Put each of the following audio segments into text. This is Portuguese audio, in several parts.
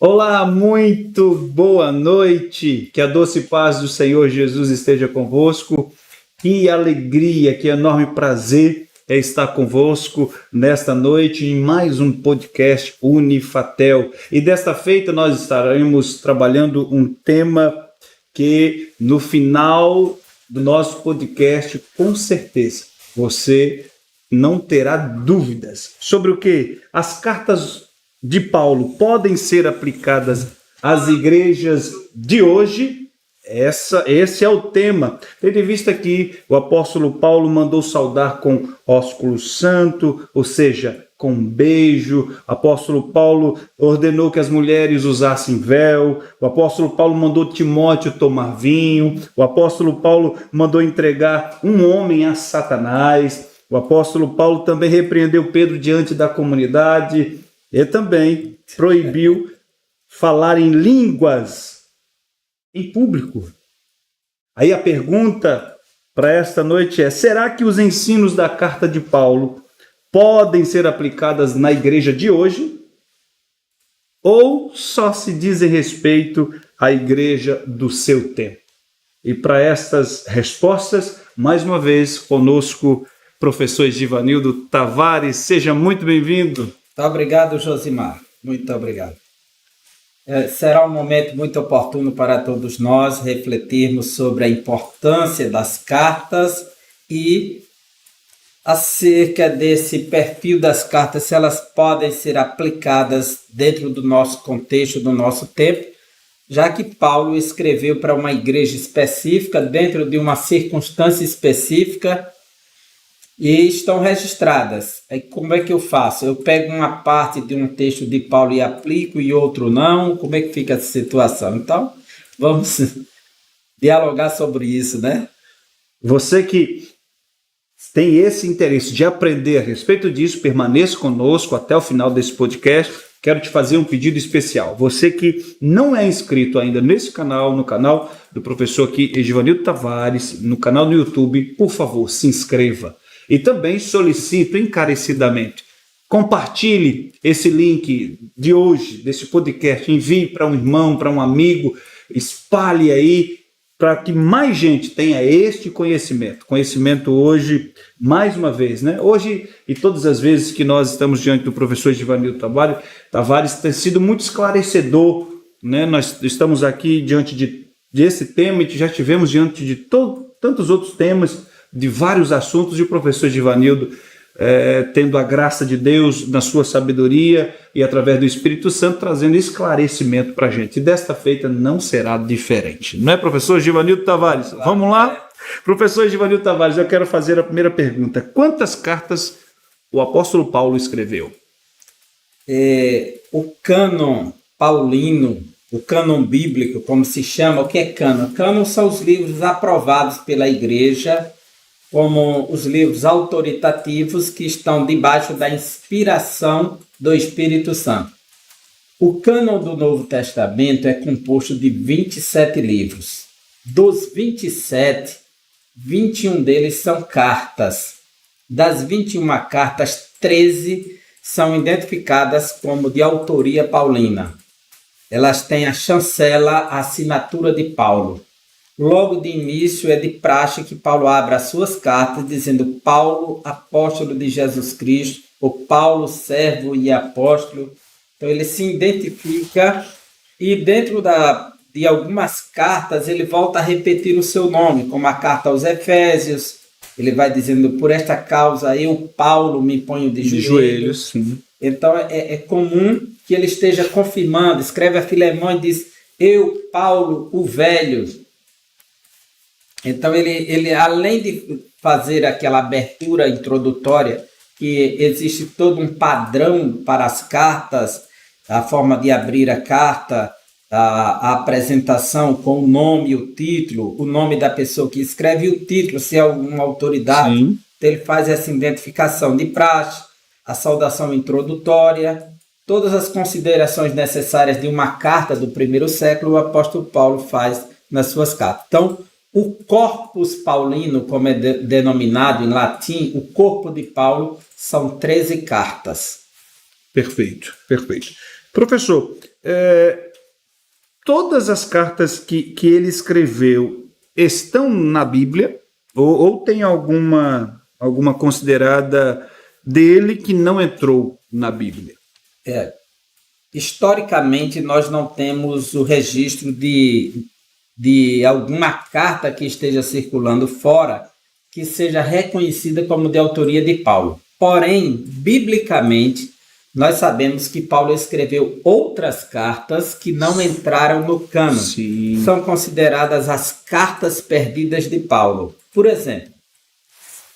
Olá, muito boa noite. Que a doce paz do Senhor Jesus esteja convosco. Que alegria, que enorme prazer é estar convosco nesta noite em mais um podcast Unifatel. E desta feita nós estaremos trabalhando um tema que no final do nosso podcast, com certeza, você não terá dúvidas sobre o que as cartas de Paulo podem ser aplicadas às igrejas de hoje. Esse é o tema. Tendo em vista que o apóstolo Paulo mandou saudar com ósculo santo, ou seja, com um beijo. O apóstolo Paulo ordenou que as mulheres usassem véu. O apóstolo Paulo mandou Timóteo tomar vinho. O apóstolo Paulo mandou entregar um homem a Satanás. O apóstolo Paulo também repreendeu Pedro diante da comunidade. E também proibiu falar em línguas em público. Aí a pergunta para esta noite é: será que os ensinos da carta de Paulo podem ser aplicadas na igreja de hoje? Ou só se dizem respeito à igreja do seu tempo? E para estas respostas, mais uma vez, conosco, professor Givanildo Tavares. Seja muito bem-vindo. Muito obrigado, Josimar. Muito obrigado. Será um momento muito oportuno para todos nós refletirmos sobre a importância das cartas e acerca desse perfil das cartas, se elas podem ser aplicadas dentro do nosso contexto, do nosso tempo, já que Paulo escreveu para uma igreja específica, dentro de uma circunstância específica, e estão registradas. Aí como é que eu faço? Eu pego uma parte de um texto de Paulo e aplico e outro não? Como é que fica essa situação? Então, vamos dialogar sobre isso, né? Você que tem esse interesse de aprender a respeito disso, permaneça conosco até o final desse podcast. Quero te fazer um pedido especial. Você que não é inscrito ainda nesse canal, no canal do professor aqui, Givanildo Tavares, no canal do YouTube, por favor, se inscreva. E também solicito encarecidamente, compartilhe esse link de hoje, desse podcast, envie para um irmão, para um amigo, espalhe aí, para que mais gente tenha este conhecimento. Conhecimento hoje, mais uma vez, né? Hoje e todas as vezes que nós estamos diante do professor Givanildo Tavares, tem sido muito esclarecedor, né? Nós estamos aqui diante desse tema e já tivemos diante de tantos outros temas, de vários assuntos, e o professor Givanildo, tendo a graça de Deus na sua sabedoria e através do Espírito Santo, trazendo esclarecimento para a gente. E desta feita não será diferente. Não é, professor Givanildo Tavares? Vamos lá? Professor Givanildo Tavares, eu quero fazer a primeira pergunta. Quantas cartas o apóstolo Paulo escreveu? O cânon paulino, o cânon bíblico, como se chama, o que é cânon? Cânon são os livros aprovados pela igreja, como os livros autoritativos que estão debaixo da inspiração do Espírito Santo. O cânon do Novo Testamento é composto de 27 livros. Dos 27, 21 deles são cartas. Das 21 cartas, 13 são identificadas como de autoria paulina. Elas têm a chancela, a assinatura de Paulo. Logo de início é de praxe que Paulo abra as suas cartas dizendo Paulo, apóstolo de Jesus Cristo, ou Paulo, servo e apóstolo. Então ele se identifica e dentro de algumas cartas ele volta a repetir o seu nome, como a carta aos Efésios. Ele vai dizendo, por esta causa eu, Paulo, me ponho de joelhos. Então é comum que ele esteja confirmando, escreve a Filemão e diz, eu, Paulo, o velho. Então, ele além de fazer aquela abertura introdutória, que existe todo um padrão para as cartas, a forma de abrir a carta, a apresentação com o nome e o título, o nome da pessoa que escreve e o título, se é alguma autoridade. Sim. Então, ele faz essa identificação de praxe, a saudação introdutória, todas as considerações necessárias de uma carta do primeiro século, o apóstolo Paulo faz nas suas cartas. Então, o corpus paulino, como é denominado em latim, o corpo de Paulo, são 13 cartas. Perfeito, perfeito. Professor, todas as cartas que ele escreveu estão na Bíblia? Ou tem alguma considerada dele que não entrou na Bíblia? Historicamente, nós não temos o registro de alguma carta que esteja circulando fora que seja reconhecida como de autoria de Paulo. Porém, biblicamente, nós sabemos que Paulo escreveu outras cartas que não entraram no cânon. Sim. São consideradas as cartas perdidas de Paulo. Por exemplo,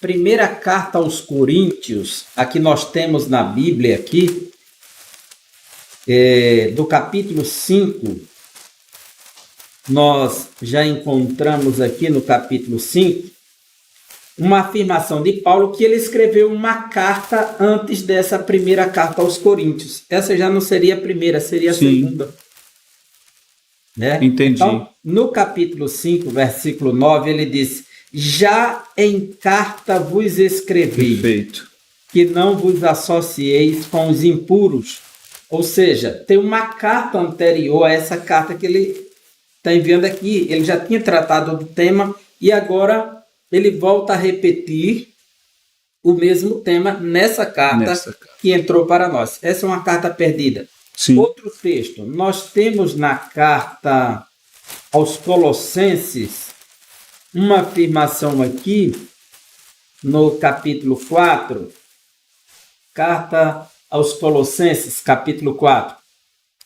primeira carta aos Coríntios, a que nós temos na Bíblia aqui, do capítulo 5, nós já encontramos aqui no capítulo 5, uma afirmação de Paulo que ele escreveu uma carta antes dessa primeira carta aos Coríntios. Essa já não seria a primeira, seria a segunda. Né? Entendi. Então, no capítulo 5, versículo 9, ele diz: já em carta vos escrevi, Perfeito. que não vos associeis com os impuros. Ou seja, tem uma carta anterior a essa carta que ele está enviando aqui. Ele já tinha tratado do tema e agora ele volta a repetir o mesmo tema nessa carta que entrou para nós. Essa é uma carta perdida. Sim. Outro texto, nós temos na carta aos Colossenses uma afirmação aqui no capítulo 4, carta aos Colossenses, capítulo 4.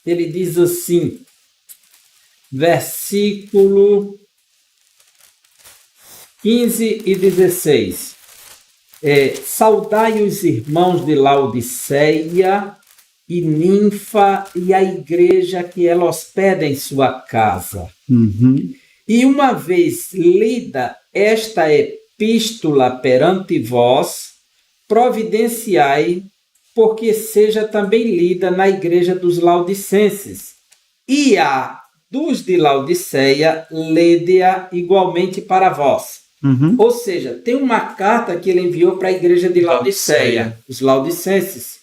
Ele diz assim, versículo 15 e 16. Saudai os irmãos de Laodiceia e Ninfa e a igreja que ela hospeda em sua casa. Uhum. E uma vez lida esta epístola perante vós, providenciai, porque seja também lida na igreja dos Laodicenses. E a dos de Laodiceia, lede-a igualmente para vós. Uhum. Ou seja, tem uma carta que ele enviou para a igreja de Laodiceia, os Laodicenses.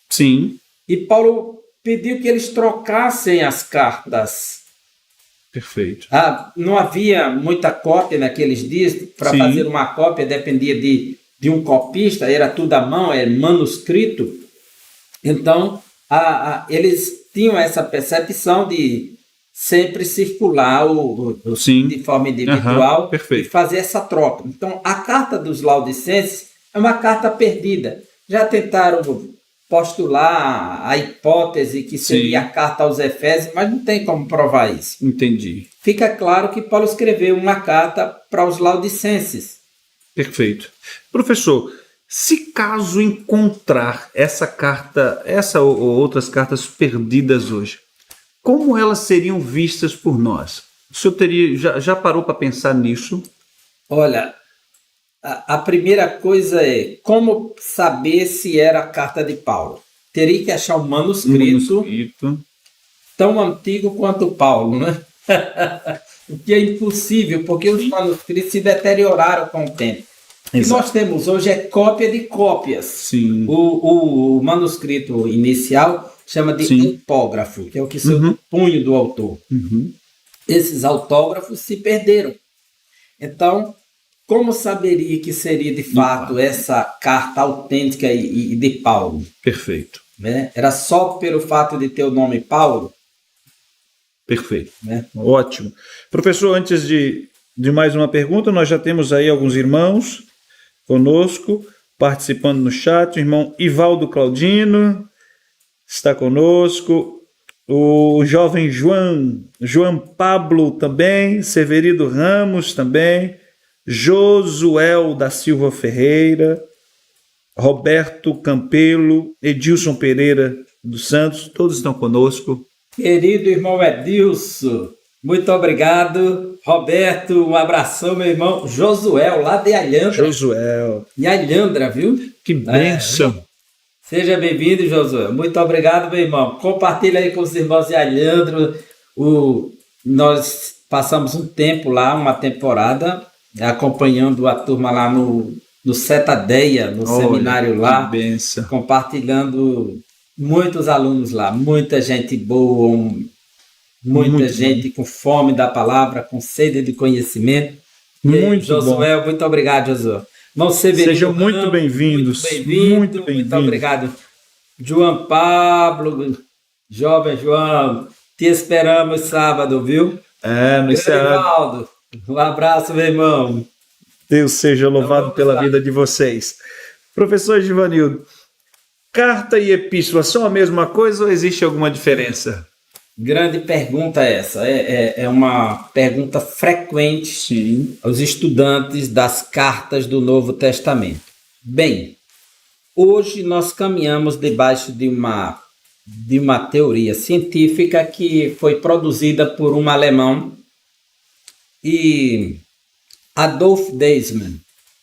Sim. E Paulo pediu que eles trocassem as cartas. Perfeito. Não havia muita cópia naqueles dias. Para fazer uma cópia dependia de um copista, era tudo à mão, era manuscrito. Então, eles tinham essa percepção de sempre circular de forma individual e fazer essa troca. Então, a carta dos Laodicenses é uma carta perdida. Já tentaram postular a hipótese que seria a carta aos Efésios, mas não tem como provar isso. Entendi. Fica claro que Paulo escreveu uma carta para os Laodicenses. Perfeito. Professor, se caso encontrar essa carta, essa ou outras cartas perdidas hoje, como elas seriam vistas por nós? O senhor já parou para pensar nisso? Olha, a primeira coisa é como saber se era a carta de Paulo. Teria que achar um manuscrito tão antigo quanto Paulo, né? O que é impossível, porque os manuscritos se deterioraram com o tempo. O que nós temos hoje é cópia de cópias. Sim. O manuscrito inicial chama de autógrafo, que é o que saiu do punho do autor. Uhum. Esses autógrafos se perderam. Então, como saberia que seria de fato essa carta autêntica e de Paulo? Perfeito. Né? Era só pelo fato de ter o nome Paulo? Perfeito. Né? Ótimo. Professor, antes de mais uma pergunta, nós já temos aí alguns irmãos conosco, participando no chat. O irmão Ivaldo Claudino está conosco. O jovem João Pablo também, Severino Ramos também, Josuel da Silva Ferreira, Roberto Campelo, Edilson Pereira dos Santos, todos estão conosco. Querido irmão Edilson, muito obrigado. Roberto, um abração, meu irmão. Josuel, lá de Alhandra. Josuel. E Alhandra, viu? Que bênção. Seja bem-vindo, Josué. Muito obrigado, meu irmão. Compartilha aí com os irmãos de Alhandra. Nós passamos um tempo lá, uma temporada, acompanhando a turma lá no Setadeia, no seminário lá. Que bênção. Compartilhando Muitos alunos lá, muita gente boa, muita Muito gente com fome da palavra, com sede de conhecimento. E aí, Muito bom. Josué, muito obrigado, Josué. Irmão Severino Sejam muito Ramos, bem-vindos. muito bem-vindo, Muito muito bem-vindos. obrigado. João Pablo, jovem João, te esperamos sábado, viu? No encerrado. Granivaldo, um abraço, meu irmão. Deus seja louvado vamos pela lá. vida de vocês. Professor Givanildo, carta e epístola são a mesma coisa ou existe alguma diferença? Grande pergunta essa. É uma pergunta frequente Sim. aos estudantes das cartas do Novo Testamento. Bem, hoje nós caminhamos debaixo de uma teoria científica que foi produzida por um alemão, e Adolf Deismann.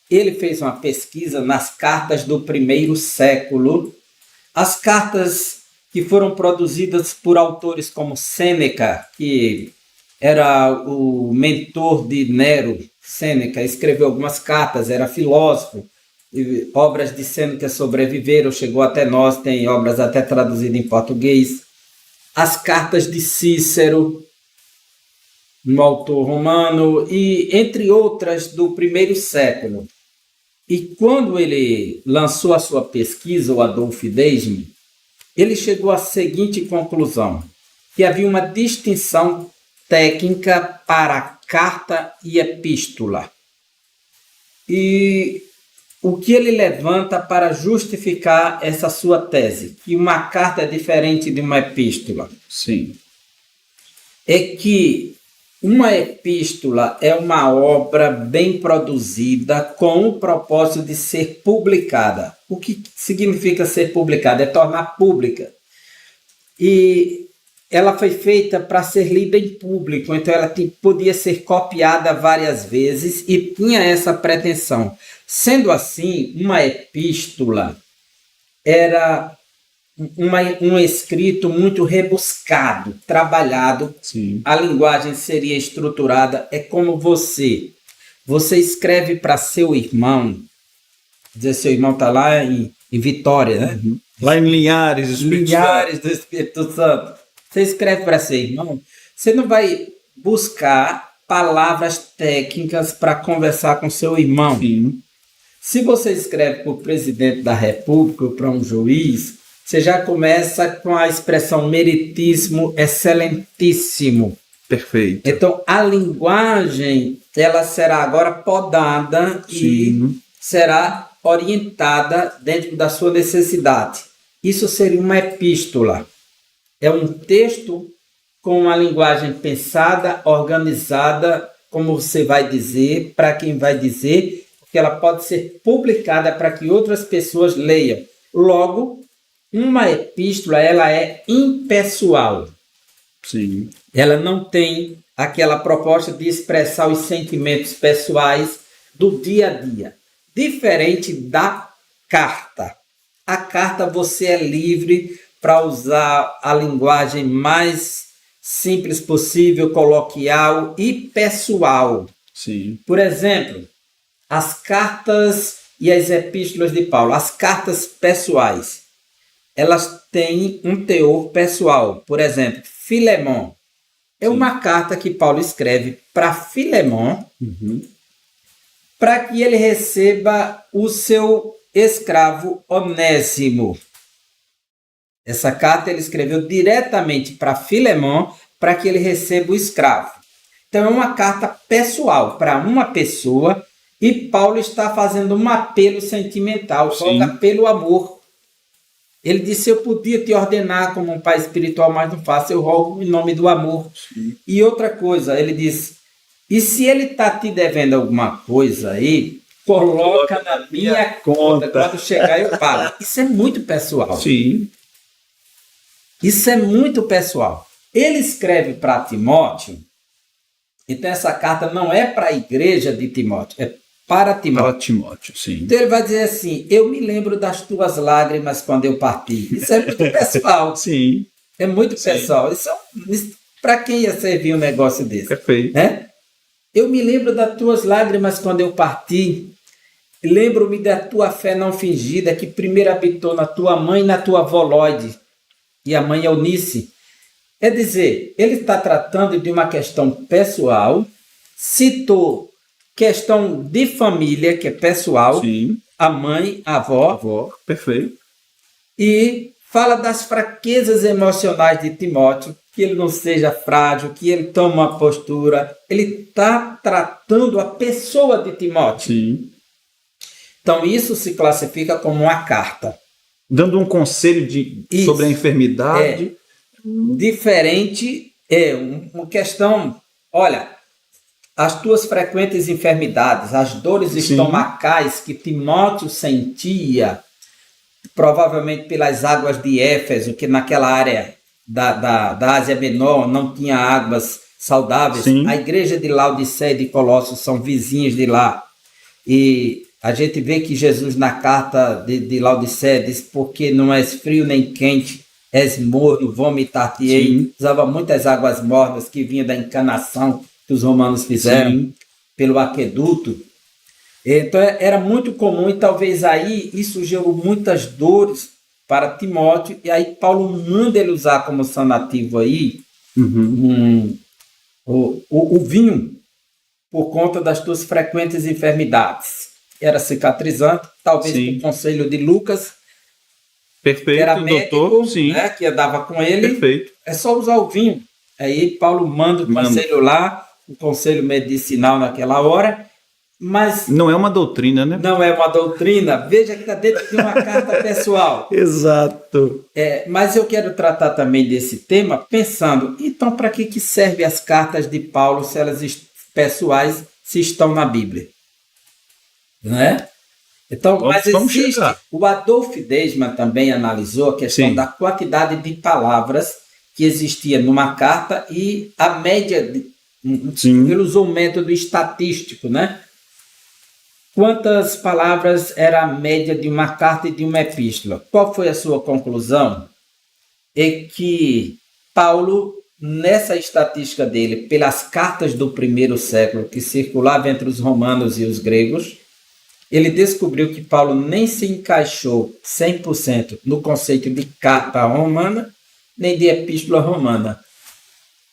Ele fez uma pesquisa nas cartas do primeiro século, as cartas que foram produzidas por autores como Sêneca, que era o mentor de Nero. Sêneca escreveu algumas cartas, era filósofo, e obras de Sêneca sobreviveram, chegou até nós, tem obras até traduzidas em português. As cartas de Cícero, um autor romano, e entre outras do primeiro século. E quando ele lançou a sua pesquisa, o Adolf Deismann, ele chegou à seguinte conclusão, que havia uma distinção técnica para carta e epístola. E o que ele levanta para justificar essa sua tese, que uma carta é diferente de uma epístola? Sim. É que uma epístola é uma obra bem produzida com o propósito de ser publicada. O que significa ser publicada? É tornar pública. E ela foi feita para ser lida em público, então ela podia ser copiada várias vezes e tinha essa pretensão. Sendo assim, uma epístola era um escrito muito rebuscado, trabalhado. Sim. A linguagem seria estruturada. É como você escreve para seu irmão, dizer, seu irmão está lá em Vitória, né? Uhum. Lá em Linhares, Linhares do Espírito Santo. Você escreve para seu irmão, você não vai buscar palavras técnicas para conversar com seu irmão. Sim. Se você escreve para o presidente da República ou para um juiz, você já começa com a expressão meritíssimo, excelentíssimo. Perfeito. Então, a linguagem, ela será agora podada. Sim. E será orientada dentro da sua necessidade. Isso seria uma epístola. É um texto com uma linguagem pensada, organizada, como você vai dizer, para quem vai dizer, porque ela pode ser publicada para que outras pessoas leiam. Logo, uma epístola, ela é impessoal. Sim. Ela não tem aquela proposta de expressar os sentimentos pessoais do dia a dia. Diferente da carta. A carta você é livre para usar a linguagem mais simples possível, coloquial e pessoal. Sim. Por exemplo, as cartas e as epístolas de Paulo, as cartas pessoais, elas têm um teor pessoal. Por exemplo, Filemon. É uma carta que Paulo escreve para Filemon, para que ele receba o seu escravo Onésimo. Essa carta ele escreveu diretamente para Filemon, para que ele receba o escravo. Então é uma carta pessoal para uma pessoa, e Paulo está fazendo um apelo sentimental, coloca pelo amor. Ele disse, eu podia te ordenar como um pai espiritual, mas não faço, eu rogo em nome do amor. Sim. E outra coisa, ele disse, e se ele está te devendo alguma coisa aí, coloca na minha conta, quando chegar eu pago. Isso é muito pessoal. Sim. Isso é muito pessoal. Ele escreve para Timóteo, então essa carta não é para a igreja de Timóteo, é para Timóteo. Para Timóteo, sim. Então ele vai dizer assim, eu me lembro das tuas lágrimas quando eu parti. Isso é muito pessoal. Sim. É muito pessoal. Isso para quem ia servir um negócio desse? Perfeito. Né? Eu me lembro das tuas lágrimas quando eu parti. Lembro-me da tua fé não fingida que primeiro habitou na tua mãe e na tua avó Lóide. e a mãe Eunice. Quer dizer, ele está tratando de uma questão pessoal, citou questão de família, que é pessoal, Sim. a mãe, a avó, Avó, perfeito. e fala das fraquezas emocionais de Timóteo, que ele não seja frágil, que ele tome uma postura. Ele está tratando a pessoa de Timóteo. Sim. Então, isso se classifica como uma carta. Dando um conselho Isso. sobre a enfermidade. Diferente, uma questão, olha, as tuas frequentes enfermidades, as dores Sim. estomacais que Timóteo sentia, provavelmente pelas águas de Éfeso, que naquela área da Ásia Menor não tinha águas saudáveis. Sim. A igreja de Laodiceia e de Colossos são vizinhos de lá. E a gente vê que Jesus, na carta de Laodiceia, diz: porque não és frio nem quente, és morno, vomitar-te-ei. Sim. Usava muitas águas mornas que vinham da encanação que os romanos fizeram. Sim. Pelo aqueduto. Então era muito comum, e talvez aí isso gerou muitas dores para Timóteo, e aí Paulo manda ele usar como sanativo aí o vinho, por conta das tuas frequentes enfermidades. Era cicatrizante, talvez Sim. por conselho de Lucas, Perfeito, que era médico, doutor. Sim. né, que andava com ele. Perfeito. É só usar o vinho. Aí Paulo manda o conselho lá, o conselho medicinal naquela hora, mas Não é uma doutrina, né? não é uma doutrina. Veja que está dentro de uma carta pessoal. Exato. Mas eu quero tratar também desse tema pensando, então para que servem as cartas de Paulo se elas pessoais se estão na Bíblia? Não é? Então, mas existe, chegar. o Adolf Deisman também analisou a questão Sim. da quantidade de palavras que existia numa carta e a média, Sim. ele usou um método estatístico, né? Quantas palavras era a média de uma carta e de uma epístola? Qual foi a sua conclusão? É que Paulo, nessa estatística dele, pelas cartas do primeiro século, que circulavam entre os romanos e os gregos, ele descobriu que Paulo nem se encaixou 100% no conceito de carta romana, nem de epístola romana.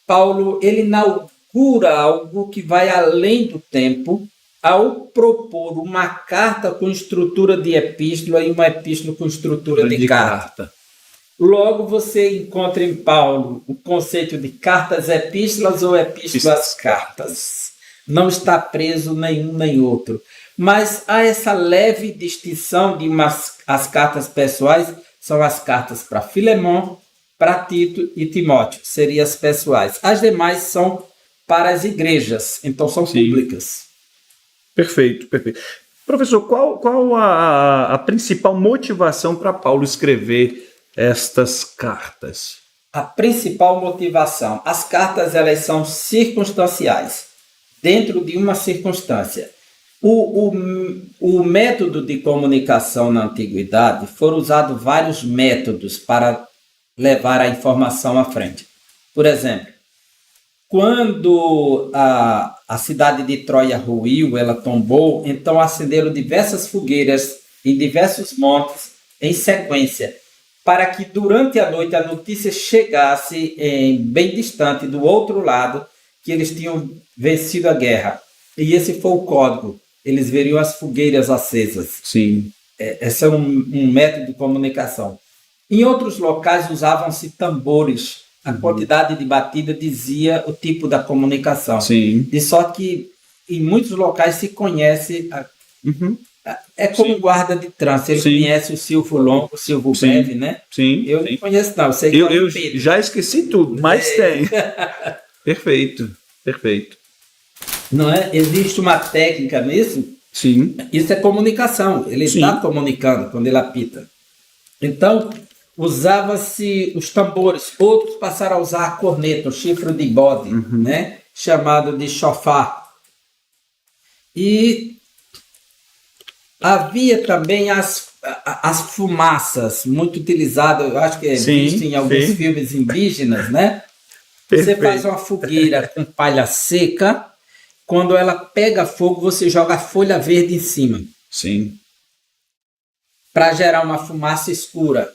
Paulo, ele inaugura algo que vai além do tempo, ao propor uma carta com estrutura de epístola e uma epístola com estrutura de carta. Logo, você encontra em Paulo o conceito de cartas epístolas ou epístolas cartas. Não está preso nenhum nem outro. Mas há essa leve distinção de as cartas pessoais, são as cartas para Filemão, para Tito e Timóteo, seriam as pessoais. As demais são para as igrejas, então são públicas. Perfeito, perfeito. Professor, qual a principal motivação para Paulo escrever estas cartas? A principal motivação. As cartas, elas são circunstanciais, dentro de uma circunstância. O método de comunicação na antiguidade, foram usados vários métodos para levar a informação à frente. Por exemplo, quando a cidade de Troia ruiu, ela tombou, então acenderam diversas fogueiras em diversos montes em sequência, para que durante a noite a notícia chegasse bem distante, do outro lado, que eles tinham vencido a guerra. E esse foi o código. Eles veriam as fogueiras acesas. Sim. Esse é um método de comunicação. Em outros locais usavam-se tambores. A quantidade de batida dizia o tipo da comunicação. Sim. De sorte que em muitos locais se conhece... É como guarda de trânsito. Ele conhece o silvo longo, o silvo breve, né? Sim. Eu não conheço, não. Eu já esqueci tudo, mas tem. Perfeito, perfeito. Não é? Existe uma técnica nisso. Sim. Isso é comunicação. Ele está comunicando quando ele apita. Então, usava-se os tambores. Outros passaram a usar a corneta, o chifre de bode, né? Chamado de chofar. E havia também as fumaças, muito utilizadas, eu acho que é visto em alguns filmes indígenas, né? Você faz uma fogueira com palha seca, quando ela pega fogo, você joga a folha verde em cima. Sim. Para gerar uma fumaça escura.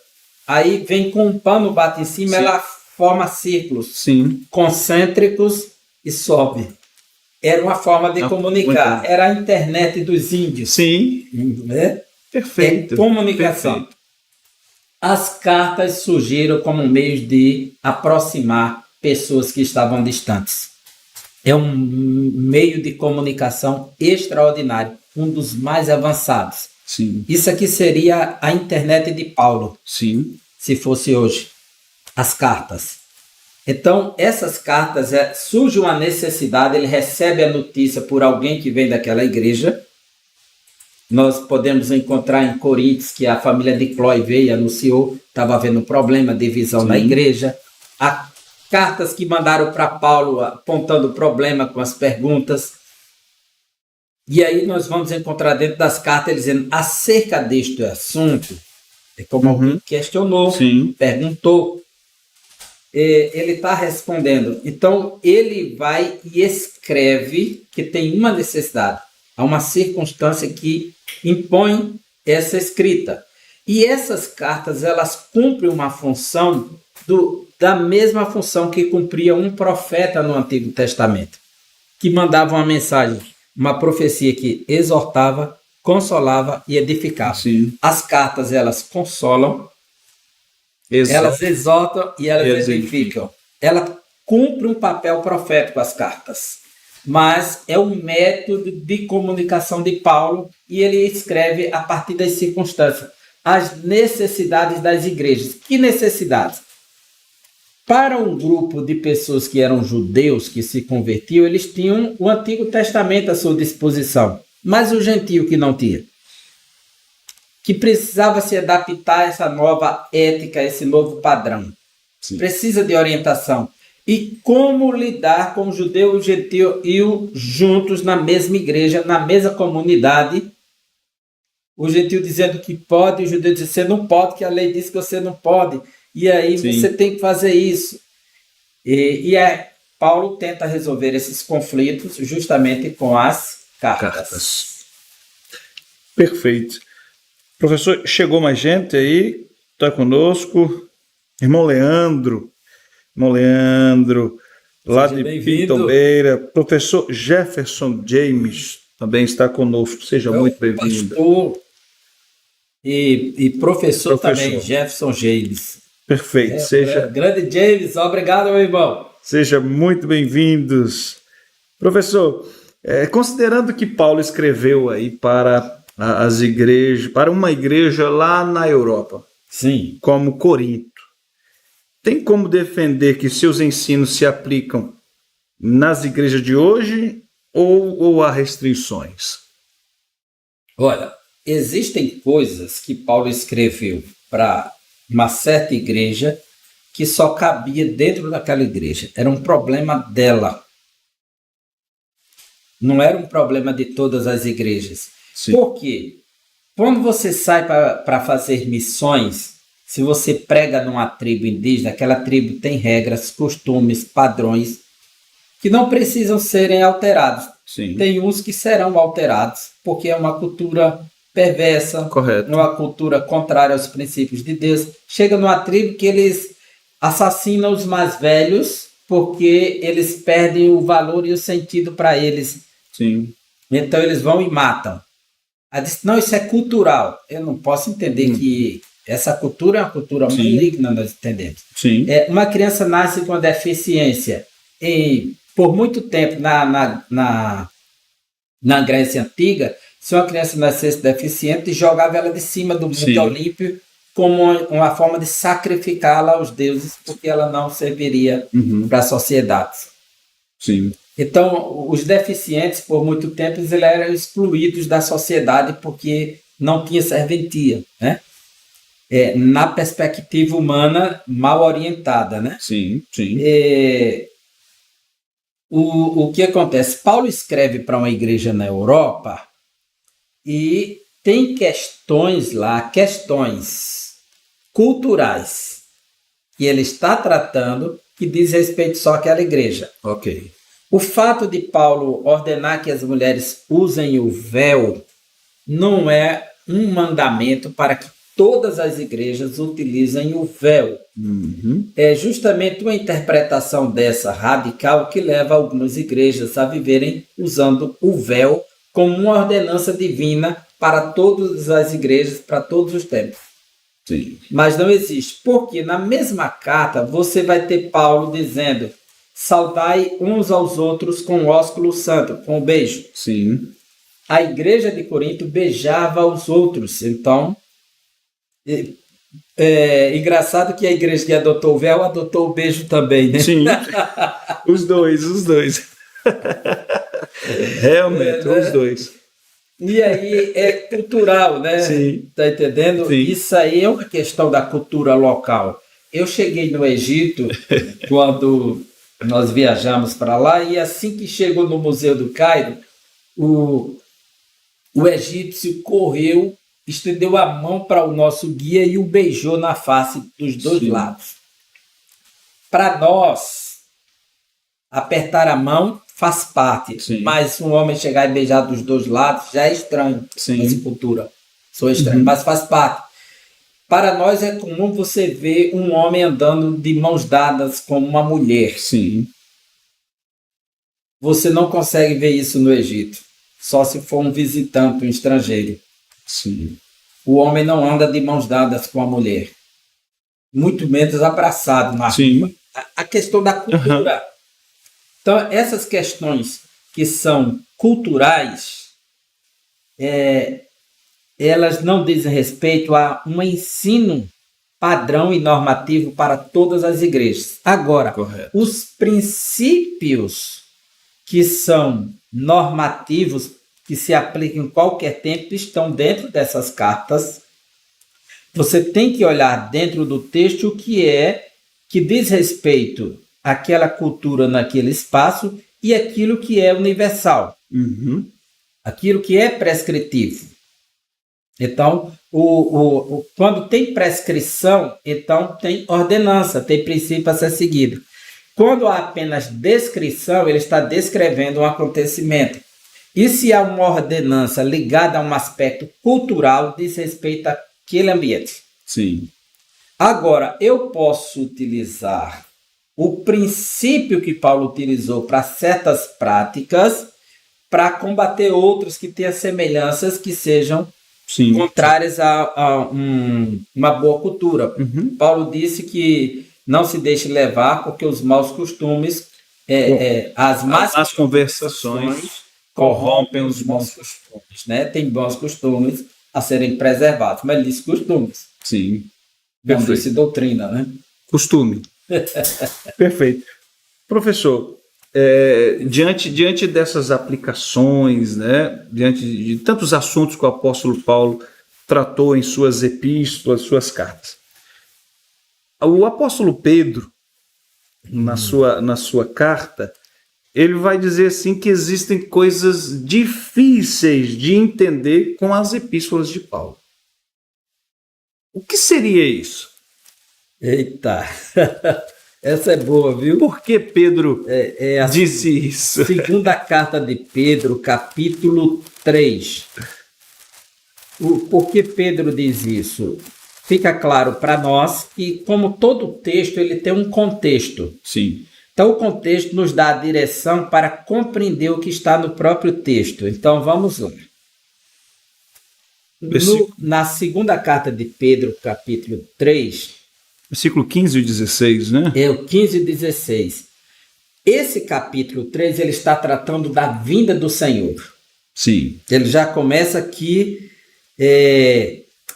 aí vem com um pano, bate em cima, Sim. ela forma círculos Sim. concêntricos e sobe. Era uma forma de comunicar. Muito. Era a internet dos índios. Sim. Né? Perfeito. É comunicação. Perfeito. As cartas surgiram como meio de aproximar pessoas que estavam distantes. É um meio de comunicação extraordinário, um dos mais avançados. Sim. Isso aqui seria a internet de Paulo, Sim. se fosse hoje. As cartas. Então, essas cartas, surge uma necessidade, ele recebe a notícia por alguém que vem daquela igreja. Nós podemos encontrar em Coríntios que a família de Cloé veio e anunciou, estava havendo um problema, divisão na igreja. Há cartas que mandaram para Paulo apontando o problema com as perguntas. E aí nós vamos encontrar dentro das cartas ele dizendo acerca deste assunto, é como alguém questionou, Sim. perguntou, ele está respondendo. Então ele vai e escreve que tem uma necessidade, há uma circunstância que impõe essa escrita. E essas cartas, elas cumprem uma função da mesma função que cumpria um profeta no Antigo Testamento, que mandava uma mensagem, uma profecia que exortava, consolava e edificava. Sim. As cartas, elas consolam, elas exortam e elas edificam. Ela cumpre um papel profético, as cartas. Mas é um método de comunicação de Paulo e ele escreve a partir das circunstâncias, as necessidades das igrejas. Que necessidades? Para um grupo de pessoas que eram judeus, que se convertiam, eles tinham o Antigo Testamento à sua disposição. Mas o gentio que não tinha, que precisava se adaptar a essa nova ética, a esse novo padrão. Sim. Precisa de orientação. E como lidar com o judeu e o gentio juntos na mesma igreja, na mesma comunidade. O gentio dizendo que pode, o judeu dizendo que você não pode, que a lei diz que você não pode. E aí Sim. Você tem que fazer isso. Paulo tenta resolver esses conflitos justamente com as cartas. Perfeito. Professor, chegou mais gente aí? Está conosco? Irmão Leandro, lá de Pitombeira. Professor Jefferson James também está conosco. Seja muito bem-vindo. Pastor e professor também, Jefferson James. Perfeito. Grande James, obrigado, meu irmão. Seja muito bem-vindos. Professor, considerando que Paulo escreveu aí para as igrejas, para uma igreja lá na Europa, sim, como Corinto, tem como defender que seus ensinos se aplicam nas igrejas de hoje ou há restrições? Olha, existem coisas que Paulo escreveu para uma certa igreja que só cabia dentro daquela igreja. Era um problema dela. Não era um problema de todas as igrejas. Sim. Por quê? Quando você sai para fazer missões, se você prega numa tribo indígena, aquela tribo tem regras, costumes, padrões que não precisam serem alterados. Sim. Tem uns que serão alterados, porque é uma cultura perversa, correto, uma cultura contrária aos princípios de Deus. Chega numa tribo que eles assassinam os mais velhos porque eles perdem o valor e o sentido para eles. Sim. Então eles vão e matam. Ela disse, não, isso é cultural. Eu não posso entender que essa cultura é uma cultura maligna, nós entendemos. Sim. Uma criança nasce com deficiência. E por muito tempo na Grécia Antiga, se uma criança nascesse deficiente, jogava ela de cima do Monte Olímpio como uma forma de sacrificá-la aos deuses, porque ela não serviria para a sociedade. Sim. Então, os deficientes, por muito tempo, eles eram excluídos da sociedade porque não tinha serventia, né? Na perspectiva humana, mal orientada, né? Sim, sim. O que acontece? Paulo escreve para uma igreja na Europa e tem questões lá, questões culturais, que ele está tratando que diz respeito só àquela igreja. Ok. O fato de Paulo ordenar que as mulheres usem o véu não é um mandamento para que todas as igrejas utilizem o véu. É justamente uma interpretação dessa radical que leva algumas igrejas a viverem usando o véu como uma ordenança divina para todas as igrejas, para todos os tempos. Sim. Mas não existe, porque na mesma carta você vai ter Paulo dizendo: saudai uns aos outros com o ósculo santo, com o beijo. Sim. A igreja de Corinto beijava os outros. Então, é engraçado que a igreja que adotou o véu adotou o beijo também, né? Sim. Os dois. Realmente, os dois. E aí é cultural, né? Sim. Tá entendendo? Sim. Isso aí é uma questão da cultura local. Eu cheguei no Egito quando nós viajamos para lá, e assim que chegou no Museu do Cairo, o egípcio correu, estendeu a mão para o nosso guia e o beijou na face dos dois lados. Para nós, apertar a mão faz parte, mas um homem chegar e beijar dos dois lados já é estranho nessa cultura. Sou estranho, mas faz parte. Para nós é comum você ver um homem andando de mãos dadas com uma mulher. Sim. Você não consegue ver isso no Egito, só se for um visitante, um estrangeiro. Sim. O homem não anda de mãos dadas com a mulher, muito menos abraçado na rua. A questão da cultura. Então, essas questões que são culturais, elas não dizem respeito a um ensino padrão e normativo para todas as igrejas. Agora, os princípios que são normativos, que se aplicam em qualquer tempo, estão dentro dessas cartas. Você tem que olhar dentro do texto o que diz respeito àquela cultura naquele espaço e aquilo que é universal, aquilo que é prescritivo. Então, quando tem prescrição, então tem ordenança, tem princípio a ser seguido. Quando há apenas descrição, ele está descrevendo um acontecimento. E se há uma ordenança ligada a um aspecto cultural, diz respeito àquele ambiente. Sim. Agora, eu posso utilizar o princípio que Paulo utilizou para certas práticas para combater outros que tenham semelhanças que sejam contrárias a uma boa cultura. Paulo disse que não se deixe levar porque os maus costumes, as más conversações corrompem os bons costumes, né? Tem bons costumes a serem preservados, mas ele disse costumes. Sim. Não disse doutrina, né? Costume. Perfeito. Professor, diante dessas aplicações, né, diante de tantos assuntos que o apóstolo Paulo tratou em suas epístolas, suas cartas, o apóstolo Pedro, na sua carta, ele vai dizer assim que existem coisas difíceis de entender com as epístolas de Paulo. O que seria isso? Eita! Essa é boa, viu? Por que Pedro disse isso? Segunda carta de Pedro, capítulo 3. Por que Pedro diz isso? Fica claro para nós que, como todo texto, ele tem um contexto. Sim. Então, o contexto nos dá a direção para compreender o que está no próprio texto. Então, vamos lá. Na segunda carta de Pedro, capítulo 3... Versículo 15 e 16, né? É o 15 e 16. Esse capítulo 3, ele está tratando da vinda do Senhor. Sim. Ele já começa aqui...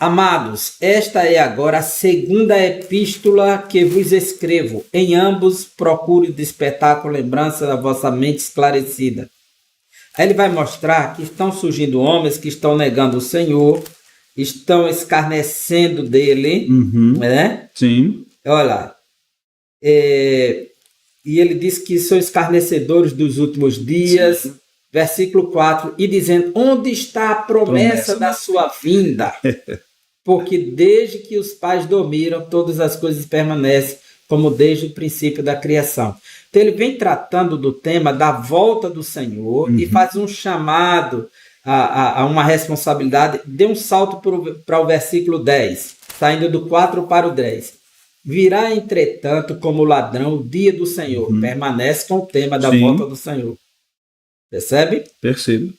Amados, esta é agora a segunda epístola que vos escrevo. Em ambos procure despertar com lembrança da vossa mente esclarecida. Aí ele vai mostrar que estão surgindo homens que estão negando o Senhor, estão escarnecendo dele, né? Sim. Olha, e ele diz que são escarnecedores dos últimos dias. Sim. Versículo 4, e dizendo, onde está a promessa da sua vinda? Porque desde que os pais dormiram, todas as coisas permanecem como desde o princípio da criação. Então ele vem tratando do tema da volta do Senhor e faz um chamado a uma responsabilidade. Dê um salto para o versículo 10, saindo do 4 para o 10. Virá, entretanto, como ladrão o dia do Senhor. Permanece com o tema da volta do Senhor. Percebe? Percebo.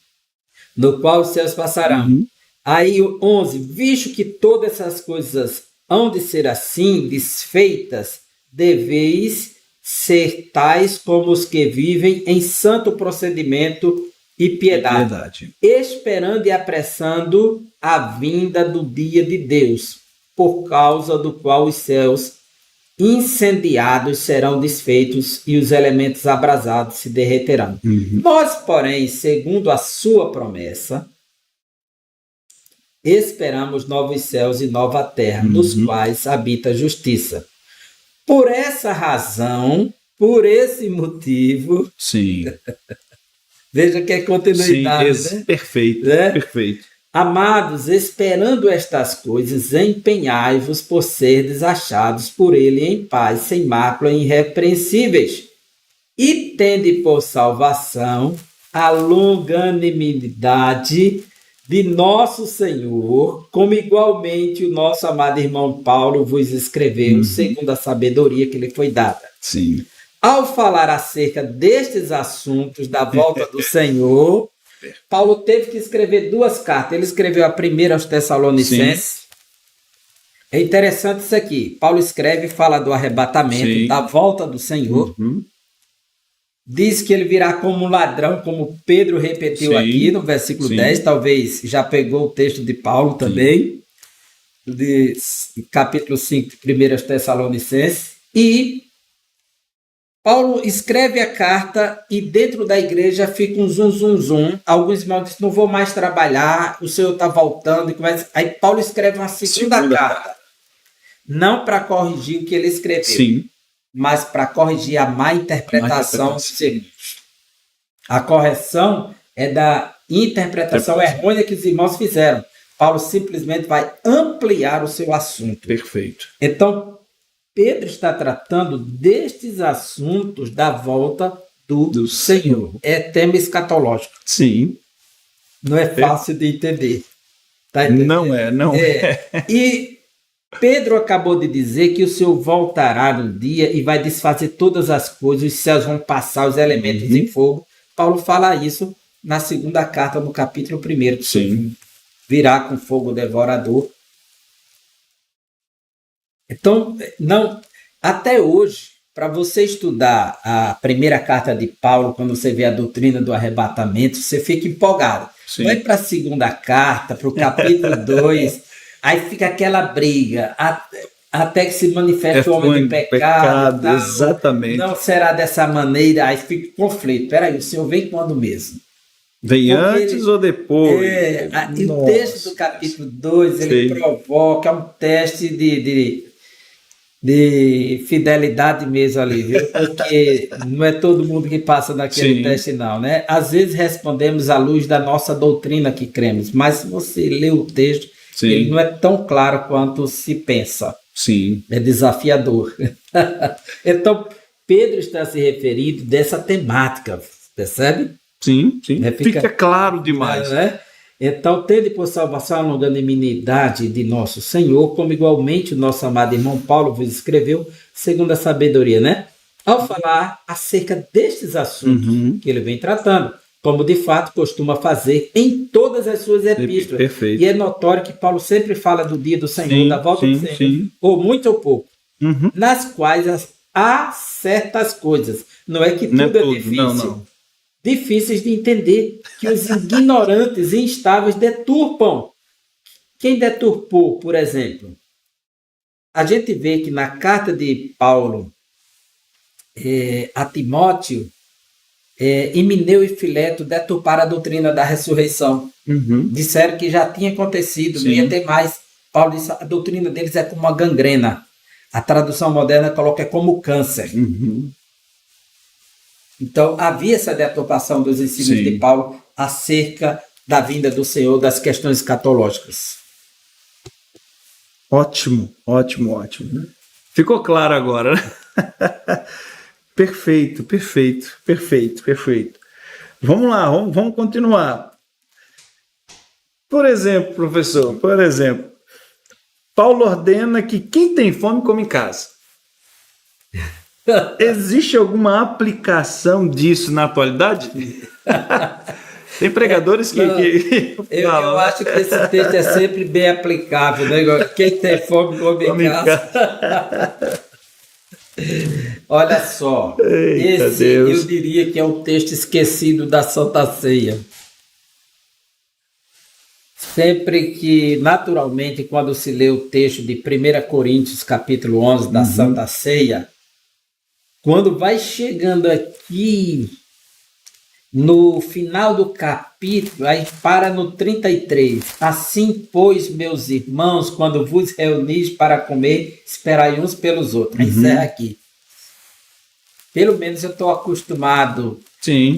No qual os céus passarão. Aí o 11. Visto que todas essas coisas hão de ser assim, desfeitas, deveis ser tais como os que vivem em santo procedimento e piedade, esperando e apressando a vinda do dia de Deus, por causa do qual os céus incendiados serão desfeitos e os elementos abrasados se derreterão. Nós, porém, segundo a sua promessa, esperamos novos céus e nova terra, nos quais habita a justiça. Por essa razão, por esse motivo... Sim. Veja que é continuidade, sim, né? Perfeito, perfeito. Amados, esperando estas coisas, empenhai-vos por serdes achados por ele em paz, sem mácula, irrepreensíveis. E tende por salvação a longanimidade de nosso Senhor, como igualmente o nosso amado irmão Paulo vos escreveu, segundo a sabedoria que lhe foi dada. Sim. Ao falar acerca destes assuntos da volta do Senhor, Paulo teve que escrever 2 cartas. Ele escreveu a primeira aos Tessalonicenses. Sim. É interessante isso aqui. Paulo escreve, fala do arrebatamento, da volta do Senhor. Diz que ele virá como um ladrão, como Pedro repetiu aqui no versículo 10. Talvez já pegou o texto de Paulo também, de capítulo 5, 1 Tessalonicenses. E Paulo escreve a carta e dentro da igreja fica um zum. Alguns irmãos dizem, não vou mais trabalhar, o Senhor está voltando. E começa... Aí Paulo escreve uma segunda carta. Não para corrigir o que ele escreveu, mas para corrigir a má interpretação dos seguintes. A correção é da interpretação errônea que os irmãos fizeram. Paulo simplesmente vai ampliar o seu assunto. Perfeito. Então, Pedro está tratando destes assuntos da volta do Senhor. É tema escatológico. Sim. Não é fácil de entender. Tá entendendo? Não é. E Pedro acabou de dizer que o Senhor voltará um dia e vai desfazer todas as coisas, os céus vão passar os elementos em fogo. Paulo fala isso na segunda carta, no capítulo 1. Sim. Virá com fogo devorador. Então, até hoje, para você estudar a primeira carta de Paulo, quando você vê a doutrina do arrebatamento, você fica empolgado. Sim. Vai para a segunda carta, para o capítulo 2, aí fica aquela briga, até que se manifeste o homem do pecado. Exatamente. Não será dessa maneira, aí fica conflito. Peraí, o Senhor vem quando mesmo? Vem antes ou depois? E o texto do capítulo 2, ele provoca um teste de fidelidade mesmo ali, viu? Porque não é todo mundo que passa naquele teste, não, né? Às vezes respondemos à luz da nossa doutrina que cremos, mas se você lê o texto, ele não é tão claro quanto se pensa. Sim. É desafiador. Então, Pedro está se referindo dessa temática, percebe? Sim. Fica claro demais. Né? Então, tende por salvação a longanimidade de nosso Senhor, como igualmente o nosso amado irmão Paulo vos escreveu, segundo a sabedoria, né? Ao falar acerca destes assuntos que ele vem tratando, como de fato costuma fazer em todas as suas epístolas. Perfeito. E é notório que Paulo sempre fala do dia do Senhor, da volta do Senhor, ou muito ou pouco, nas quais há certas coisas. Não é que tudo é difícil. Não. Difíceis de entender, que os ignorantes e instáveis deturpam. Quem deturpou, por exemplo? A gente vê que na carta de Paulo a Timóteo, Himeneu e Fileto deturparam a doutrina da ressurreição. Disseram que já tinha acontecido, não ia ter mais. Paulo disse a doutrina deles é como uma gangrena. A tradução moderna coloca como câncer. Então, havia essa deturpação dos ensinos de Paulo acerca da vinda do Senhor, das questões escatológicas. Ótimo. Ficou claro agora, né? Perfeito. Vamos lá, vamos continuar. Por exemplo, professor, Paulo ordena que quem tem fome come em casa. Existe alguma aplicação disso na atualidade? Tem pregadores que eu acho que esse texto é sempre bem aplicável, né? Quem tem fome come em casa. Olha só, Eita esse Deus. eu diria que é o texto esquecido da Santa Ceia. Sempre que, naturalmente, quando se lê o texto de 1 Coríntios, capítulo 11, da Santa Ceia, quando vai chegando aqui no final do capítulo, aí para no 33. Assim, pois, meus irmãos, quando vos reunis para comer, esperai uns pelos outros. Encerra aqui. Pelo menos eu estou acostumado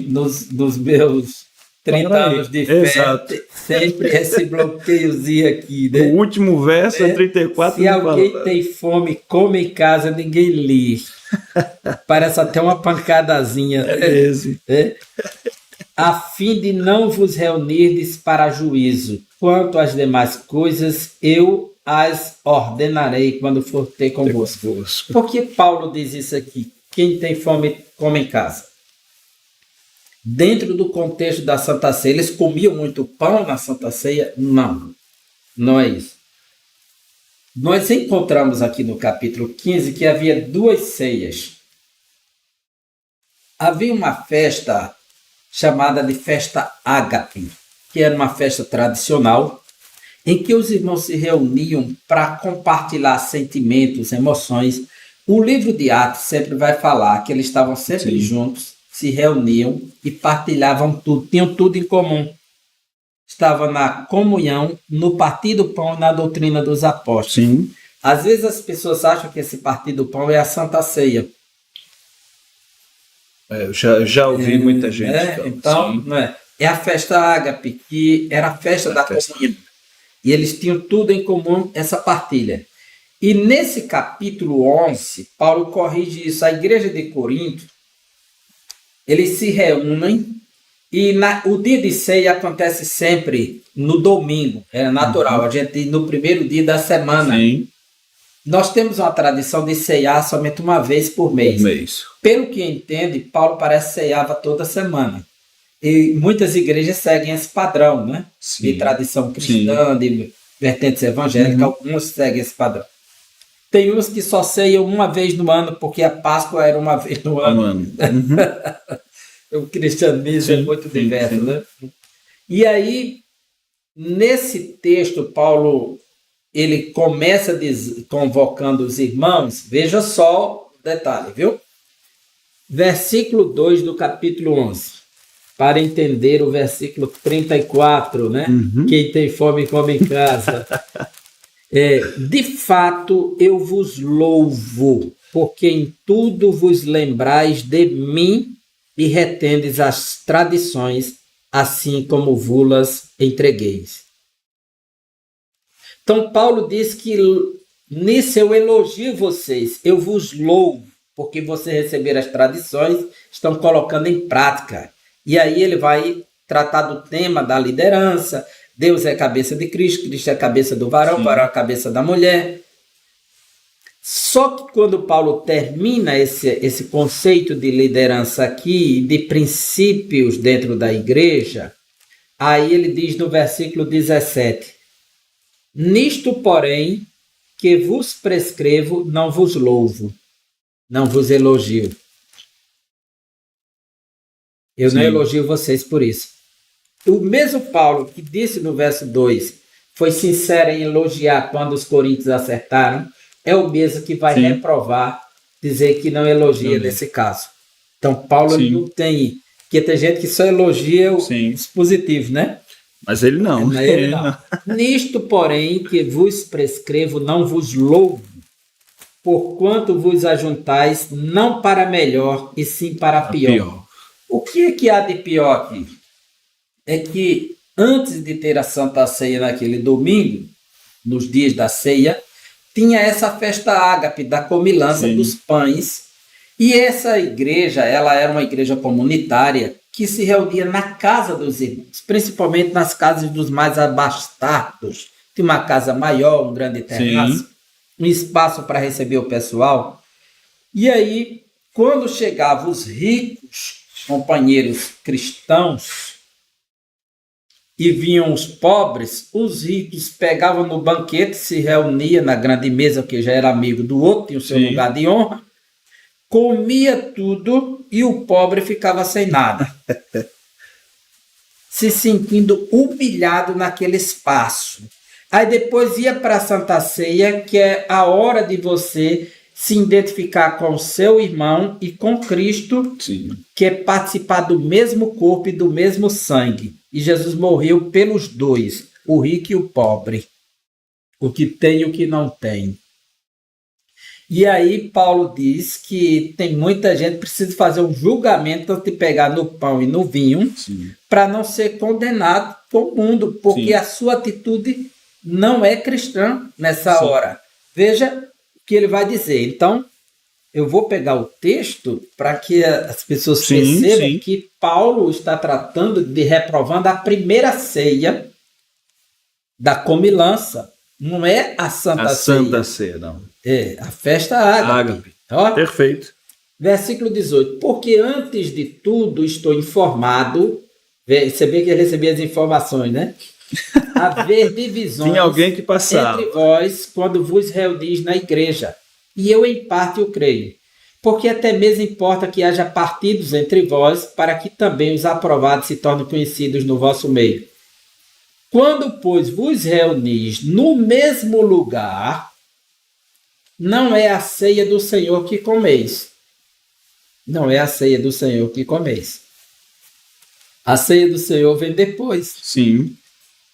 nos meus 30 anos de fé, sempre esse bloqueiozinho aqui, né? O último verso é 34. Se alguém tem fome, come em casa, ninguém lê. Parece até uma pancadazinha. É mesmo. A fim de não vos reunirdes para juízo. Quanto às demais coisas, eu as ordenarei quando for ter convosco. Por que Paulo diz isso aqui? Quem tem fome, come em casa. Dentro do contexto da Santa Ceia, eles comiam muito pão na Santa Ceia? Não, não é isso. Nós encontramos aqui no capítulo 15 que havia duas ceias. Havia uma festa chamada de festa ágape, que era uma festa tradicional, em que os irmãos se reuniam para compartilhar sentimentos, emoções. O livro de Atos sempre vai falar que eles estavam sempre juntos, se reuniam e partilhavam tudo, tinham tudo em comum. Estava na comunhão, no partir do pão e na doutrina dos apóstolos. Sim. Às vezes as pessoas acham que esse partir do pão é a Santa Ceia. Eu já ouvi muita gente. Então, não é? É a festa ágape, que era a festa da comunhão. E eles tinham tudo em comum, essa partilha. E nesse capítulo 11, Paulo corrige isso. A igreja de Corinto, eles se reúnem e o dia de ceia acontece sempre no domingo. É natural, a gente no primeiro dia da semana. Sim. Nós temos uma tradição de ceiar somente uma vez por mês. Pelo que entende, Paulo parece que ceiava toda semana. E muitas igrejas seguem esse padrão, né? Sim. De tradição cristã, de vertentes evangélicas, alguns seguem esse padrão. Tem uns que só ceiam uma vez no ano, porque a Páscoa era uma vez no ano. O cristianismo é muito diverso, né? E aí, nesse texto, Paulo, ele começa convocando os irmãos. Veja só o detalhe, viu? Versículo 2 do capítulo 11. Para entender o versículo 34, né? Quem tem fome, come em casa. De fato, eu vos louvo, porque em tudo vos lembrais de mim e retendes as tradições, assim como vulas entregueis. Então, Paulo diz que nisso eu elogio vocês, eu vos louvo, porque vocês receberam as tradições, estão colocando em prática. E aí ele vai tratar do tema da liderança. Deus é a cabeça de Cristo, Cristo é a cabeça do varão, varão é a cabeça da mulher. Só que quando Paulo termina esse conceito de liderança aqui, de princípios dentro da igreja, aí ele diz no versículo 17: nisto, porém, que vos prescrevo, não vos louvo, não vos elogio. Eu não elogio vocês por isso. O mesmo Paulo que disse no verso 2, foi sincero em elogiar quando os coríntios acertaram, é o mesmo que vai reprovar, dizer que não elogia nesse caso. Então, Paulo não tem... Porque tem gente que só elogia os positivos, né? Mas ele não. Ele não. Nisto, porém, que vos prescrevo, não vos louvo, porquanto vos ajuntais não para melhor, e sim para pior. O que há de pior aqui? É que antes de ter a Santa Ceia naquele domingo, nos dias da ceia, tinha essa festa ágape da comilança dos pães. E essa igreja, ela era uma igreja comunitária que se reunia na casa dos irmãos, principalmente nas casas dos mais abastados. Tinha uma casa maior, um grande terraço, um espaço para receber o pessoal. E aí, quando chegavam os ricos, companheiros cristãos, e vinham os pobres, os ricos pegavam no banquete, se reuniam na grande mesa, que já era amigo do outro, tinha o seu lugar de honra, comia tudo e o pobre ficava sem nada, se sentindo humilhado naquele espaço. Aí depois ia para a Santa Ceia, que é a hora de você se identificar com o seu irmão e com Cristo, que é participar do mesmo corpo e do mesmo sangue. E Jesus morreu pelos dois, o rico e o pobre, o que tem e o que não tem. E aí Paulo diz que tem muita gente que precisa fazer um julgamento antes de pegar no pão e no vinho, para não ser condenado com o mundo, porque a sua atitude não é cristã nessa hora. Veja o que ele vai dizer. Então, eu vou pegar o texto para que as pessoas percebam que Paulo está tratando de reprovando a primeira ceia da comilança. Não é a Santa Ceia. Santa Ceia, não. É a festa ágape. Perfeito. Versículo 18. Porque antes de tudo estou informado. Você vê que ele recebia as informações, né? Haver divisões Tinha alguém que passava entre vós quando vos reunis na igreja. E eu em parte o creio. Porque até mesmo importa que haja partidos entre vós, para que também os aprovados se tornem conhecidos no vosso meio. Quando, pois, vos reunis no mesmo lugar, não é a ceia do Senhor que comeis. Não é a ceia do Senhor que comeis. A ceia do Senhor vem depois.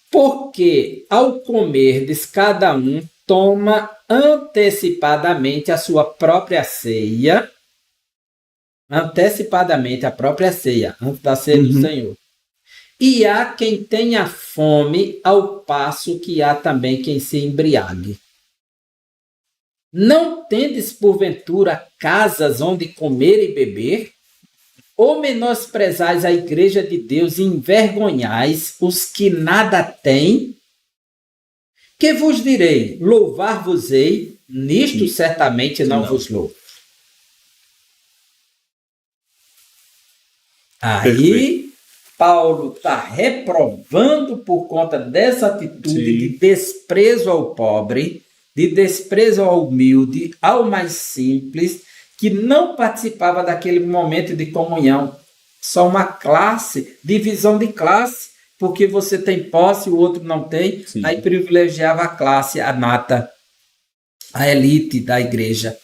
Porque, ao comerdes, cada um toma antecipadamente a sua própria ceia, antecipadamente a própria ceia, antes da ceia do Senhor. E há quem tenha fome, ao passo que há também quem se embriague. Não tendes, porventura, casas onde comer e beber? Ou menosprezais a igreja de Deus e envergonhais os que nada têm? Que vos direi? Louvar-vos-ei, nisto certamente não vos louvo. Aí, Paulo está reprovando por conta dessa atitude de desprezo ao pobre, de desprezo ao humilde, ao mais simples, que não participava daquele momento de comunhão. Só uma classe, divisão de classe, porque você tem posse e o outro não tem, aí privilegiava a classe, a nata, a elite da igreja.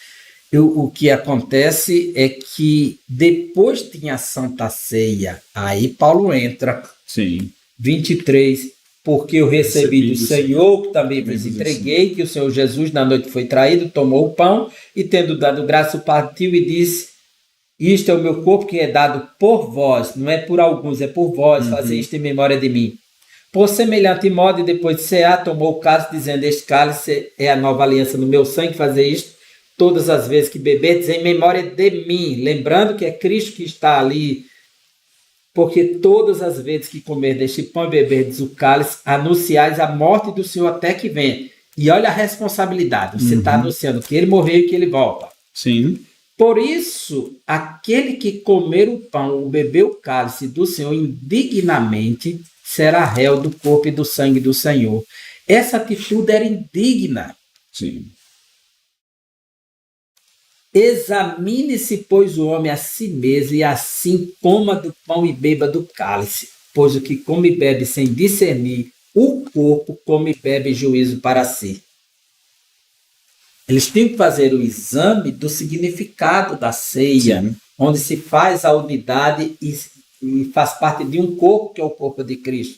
O que acontece é que depois tinha a Santa Ceia, aí Paulo entra, 23, porque eu recebi do Senhor, que também vos entreguei, que o Senhor Jesus na noite foi traído, tomou o pão e tendo dado graça, partiu e disse: isto é o meu corpo que é dado por vós, não é por alguns, é por vós, fazer isto em memória de mim. Por semelhante modo, e depois de cear, tomou o cálice, dizendo: este cálice é a nova aliança no meu sangue, fazer isto todas as vezes que beberdes em memória de mim. Lembrando que é Cristo que está ali, porque todas as vezes que comerdes este pão e beberdes o cálice, anunciais a morte do Senhor até que venha. E olha a responsabilidade, você está anunciando que ele morreu e que ele volta. Por isso, aquele que comer o pão ou beber o cálice do Senhor indignamente será réu do corpo e do sangue do Senhor. Essa atitude era indigna. Examine-se, pois, o homem a si mesmo, e assim coma do pão e beba do cálice. Pois o que come e bebe sem discernir o corpo, come e bebe juízo para si. Eles tinham que fazer o exame do significado da ceia, onde se faz a unidade e faz parte de um corpo, que é o corpo de Cristo.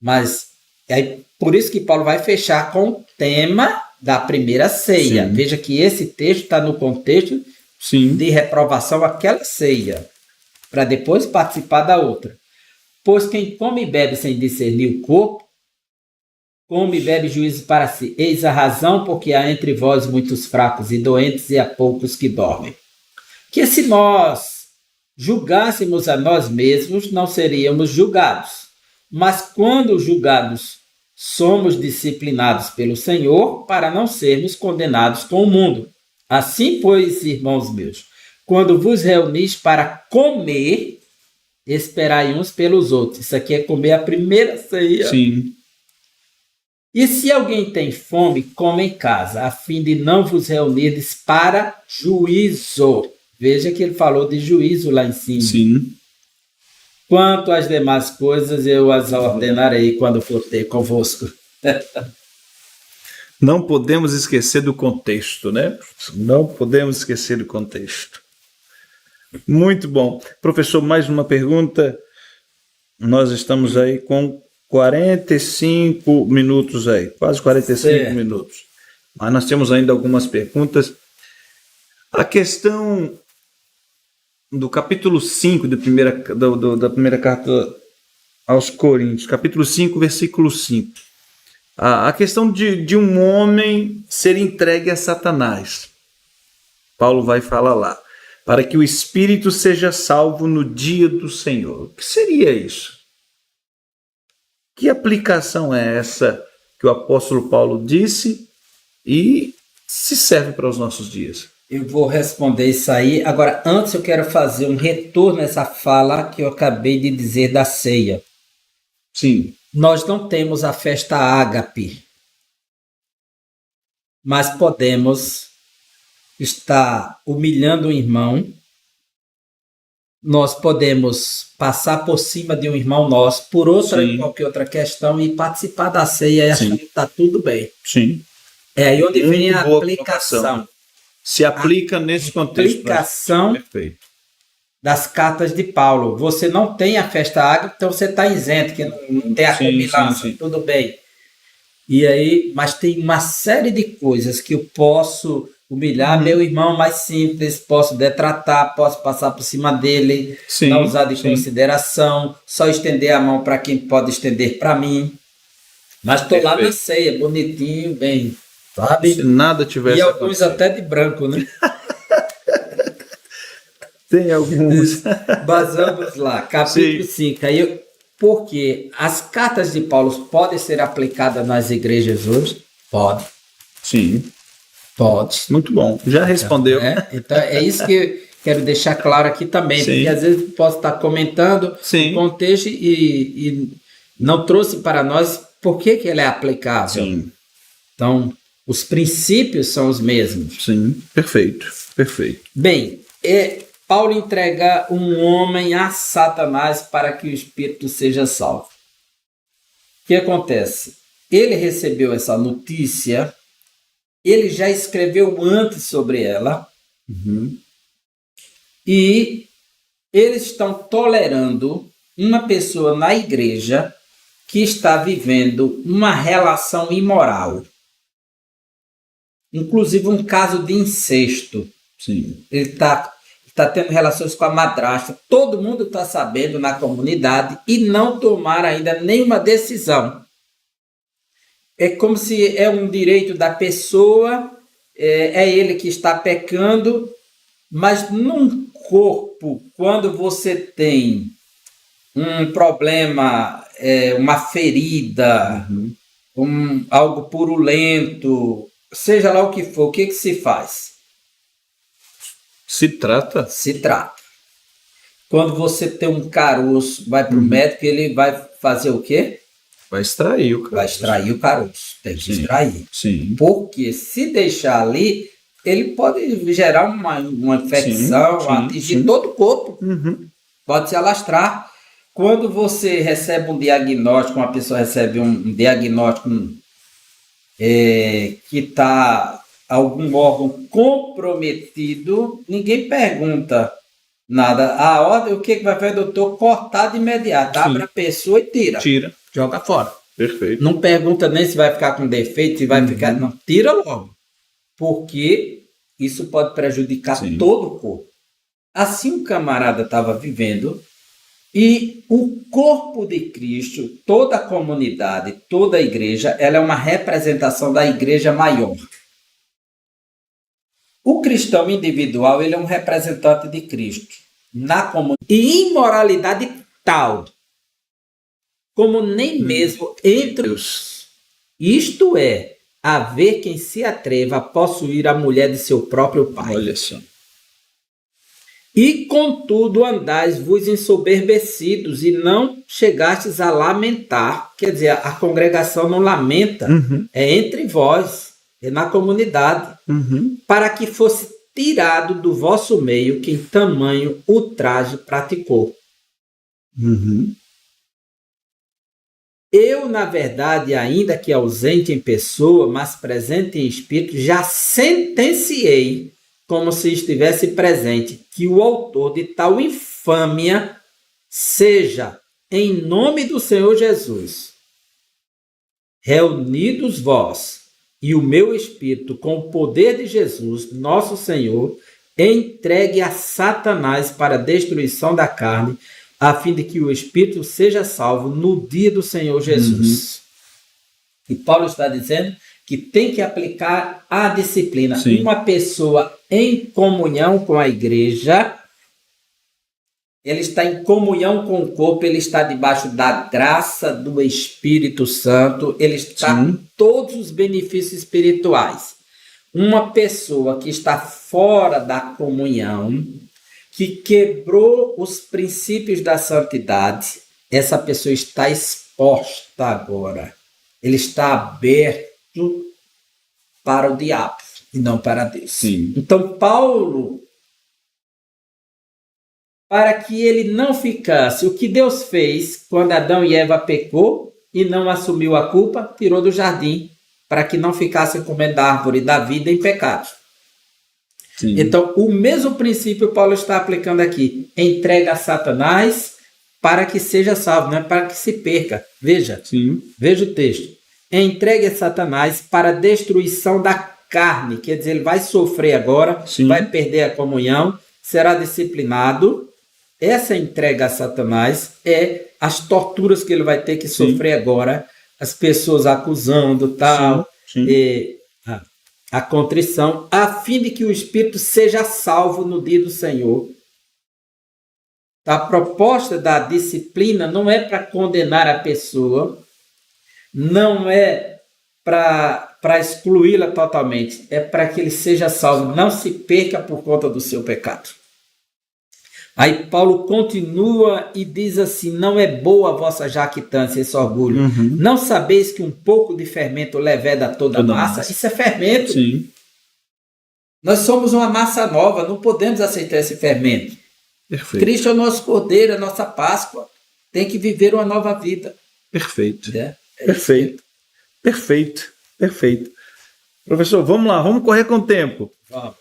Mas é por isso que Paulo vai fechar com o tema da primeira ceia. Veja que esse texto está no contexto de reprovação àquela ceia, para depois participar da outra. Pois quem come e bebe sem discernir o corpo, come e bebe juízo para si. Eis a razão porque há entre vós muitos fracos e doentes, e há poucos que dormem. Que se nós julgássemos a nós mesmos, não seríamos julgados. Mas quando julgados, somos disciplinados pelo Senhor para não sermos condenados com o mundo. Assim, pois, irmãos meus, quando vos reunis para comer, esperai uns pelos outros. Isso aqui é comer a primeira ceia. Sim. E se alguém tem fome, coma em casa, a fim de não vos reunirdes para juízo. Veja que ele falou de juízo lá em cima. Sim. Quanto às demais coisas, eu as ordenarei quando for ter convosco. Não podemos esquecer do contexto, né? Não podemos esquecer do contexto. Muito bom. Professor, mais uma pergunta. Nós estamos aí com 45 minutos aí, quase 45 minutos. Mas nós temos ainda algumas perguntas. A questão do capítulo 5 da primeira carta aos Coríntios, capítulo 5, versículo 5. A questão de um homem ser entregue a Satanás. Paulo vai falar lá. Para que o espírito seja salvo no dia do Senhor. O que seria isso? Que aplicação é essa que o apóstolo Paulo disse e se serve para os nossos dias? Eu vou responder isso aí. Agora, antes eu quero fazer um retorno nessa fala que eu acabei de dizer da ceia. Sim. Nós não temos a festa ágape, mas podemos estar humilhando um irmão. Nós podemos passar por cima de um irmão nosso por outra e qualquer outra questão e participar da ceia e achar que está tudo bem. Sim. É aí onde vem a boa aplicação. colocação. Se aplica nesse contexto. Aplicação Perfeito. das cartas de Paulo. Você não tem a festa ágape, então você está isento, que não tem a combinação, tudo bem. E aí, mas tem uma série de coisas que eu posso humilhar meu irmão mais simples, posso detratar, posso passar por cima dele, não usar de consideração, só estender a mão para quem pode estender para mim. Mas estou lá na ceia, bonitinho, bem, sabe? Se nada tivesse e alguns até de branco, né? Tem alguns. Basamos lá, capítulo 5. Aí, porque as cartas de Paulo podem ser aplicadas nas igrejas hoje? Pode. Sim. Pode. Muito bom. Já respondeu. Então, é isso que eu quero deixar claro aqui também. Sim. Porque às vezes eu posso estar comentando o contexto e não trouxe para nós por que ele é aplicável. Sim. Então, os princípios são os mesmos. Sim, perfeito. Perfeito. Bem, Paulo entrega um homem a Satanás para que o espírito seja salvo. O que acontece? Ele recebeu essa notícia, ele já escreveu antes sobre ela, e eles estão tolerando uma pessoa na igreja que está vivendo uma relação imoral. Inclusive um caso de incesto. Sim. Ele está tendo relações com a madrasta. Todo mundo está sabendo na comunidade e não tomaram ainda nenhuma decisão. É como se é um direito da pessoa, é ele que está pecando, mas num corpo, quando você tem um problema, uma ferida, algo purulento, seja lá o que for, o que se faz? Se trata? Se trata. Quando você tem um caroço, vai para o médico, ele vai fazer o quê? Vai extrair o caroço. Vai extrair o caroço. Tem que extrair. Sim. Porque se deixar ali, ele pode gerar uma infecção, atingir todo o corpo. Pode se alastrar. Quando você recebe um diagnóstico, uma pessoa recebe um diagnóstico que está algum órgão comprometido, ninguém pergunta nada. A ordem, o que vai fazer, doutor? Cortar de imediato. Abre a pessoa e tira. Joga fora. Perfeito. Não pergunta nem se vai ficar com defeito, se vai ficar... Não, tira logo. Porque isso pode prejudicar todo o corpo. Assim o camarada estava vivendo e o corpo de Cristo, toda a comunidade, toda a igreja, ela é uma representação da igreja maior. O cristão individual, ele é um representante de Cristo. na comunhão, e imoralidade tal, como nem mesmo entre os. Isto é, haver quem se atreva a possuir a mulher de seu próprio pai. Olha só. E contudo andais vos ensoberbecidos e não chegastes a lamentar. Quer dizer, a congregação não lamenta, é entre vós, é na comunidade, para que fosse tirado do vosso meio quem tamanho ultraje praticou. Eu, na verdade, ainda que ausente em pessoa, mas presente em espírito, já sentenciei, como se estivesse presente, que o autor de tal infâmia seja, em nome do Senhor Jesus, reunidos vós e o meu espírito com o poder de Jesus, nosso Senhor, entregue a Satanás para a destruição da carne, a fim de que o espírito seja salvo no dia do Senhor Jesus. E Paulo está dizendo que tem que aplicar a disciplina. Sim. Uma pessoa em comunhão com a igreja, ele está em comunhão com o corpo, ele está debaixo da graça do Espírito Santo, ele está com todos os benefícios espirituais. Uma pessoa que está fora da comunhão, que quebrou os princípios da santidade, essa pessoa está exposta agora. Ele está aberto para o diabo e não para Deus. Sim. Então, Paulo, para que ele não ficasse, o que Deus fez quando Adão e Eva pecou e não assumiu a culpa, tirou do jardim, para que não ficasse comendo da árvore da vida em pecado. Sim. Então, o mesmo princípio Paulo está aplicando aqui. Entrega a Satanás para que seja salvo, não é para que se perca. Veja, veja o texto. Entregue a Satanás para a destruição da carne. Quer dizer, ele vai sofrer agora, vai perder a comunhão, será disciplinado. Essa entrega a Satanás é as torturas que ele vai ter que sofrer agora, as pessoas acusando, tal, a contrição, a fim de que o espírito seja salvo no dia do Senhor. A proposta da disciplina não é para condenar a pessoa, não é para excluí-la totalmente, é para que ele seja salvo, não se perca por conta do seu pecado. Aí Paulo continua e diz assim: não é boa a vossa jactância, esse orgulho. Não sabeis que um pouco de fermento leveda toda a massa? Isso é fermento. Sim. Nós somos uma massa nova, não podemos aceitar esse fermento. Perfeito. Cristo é o nosso Cordeiro, é a nossa Páscoa. Tem que viver uma nova vida. Perfeito. Perfeito. Perfeito. Professor, vamos lá, vamos correr com o tempo. Vamos.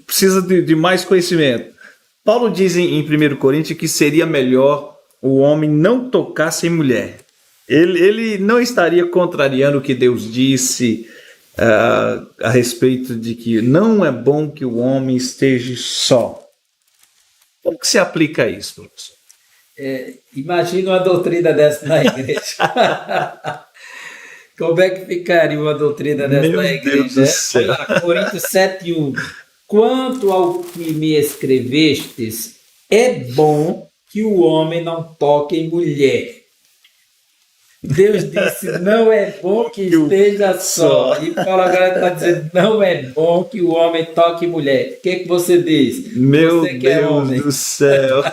Precisa de mais conhecimento. Paulo diz em 1 Coríntios que seria melhor o homem não tocasse em mulher. Ele não estaria contrariando o que Deus disse a respeito de que não é bom que o homem esteja só. Como que se aplica isso, professor? Imagina uma doutrina dessa na igreja. Como é que ficaria uma doutrina dessa na igreja? Meu Deus do céu. Coríntios 7:1. Quanto ao que me escrevestes, é bom que o homem não toque em mulher. Deus disse, não é bom que esteja só. E Paulo agora está dizendo, não é bom que o homem toque em mulher. O que você diz? Meu Você que é homem. Deus do céu.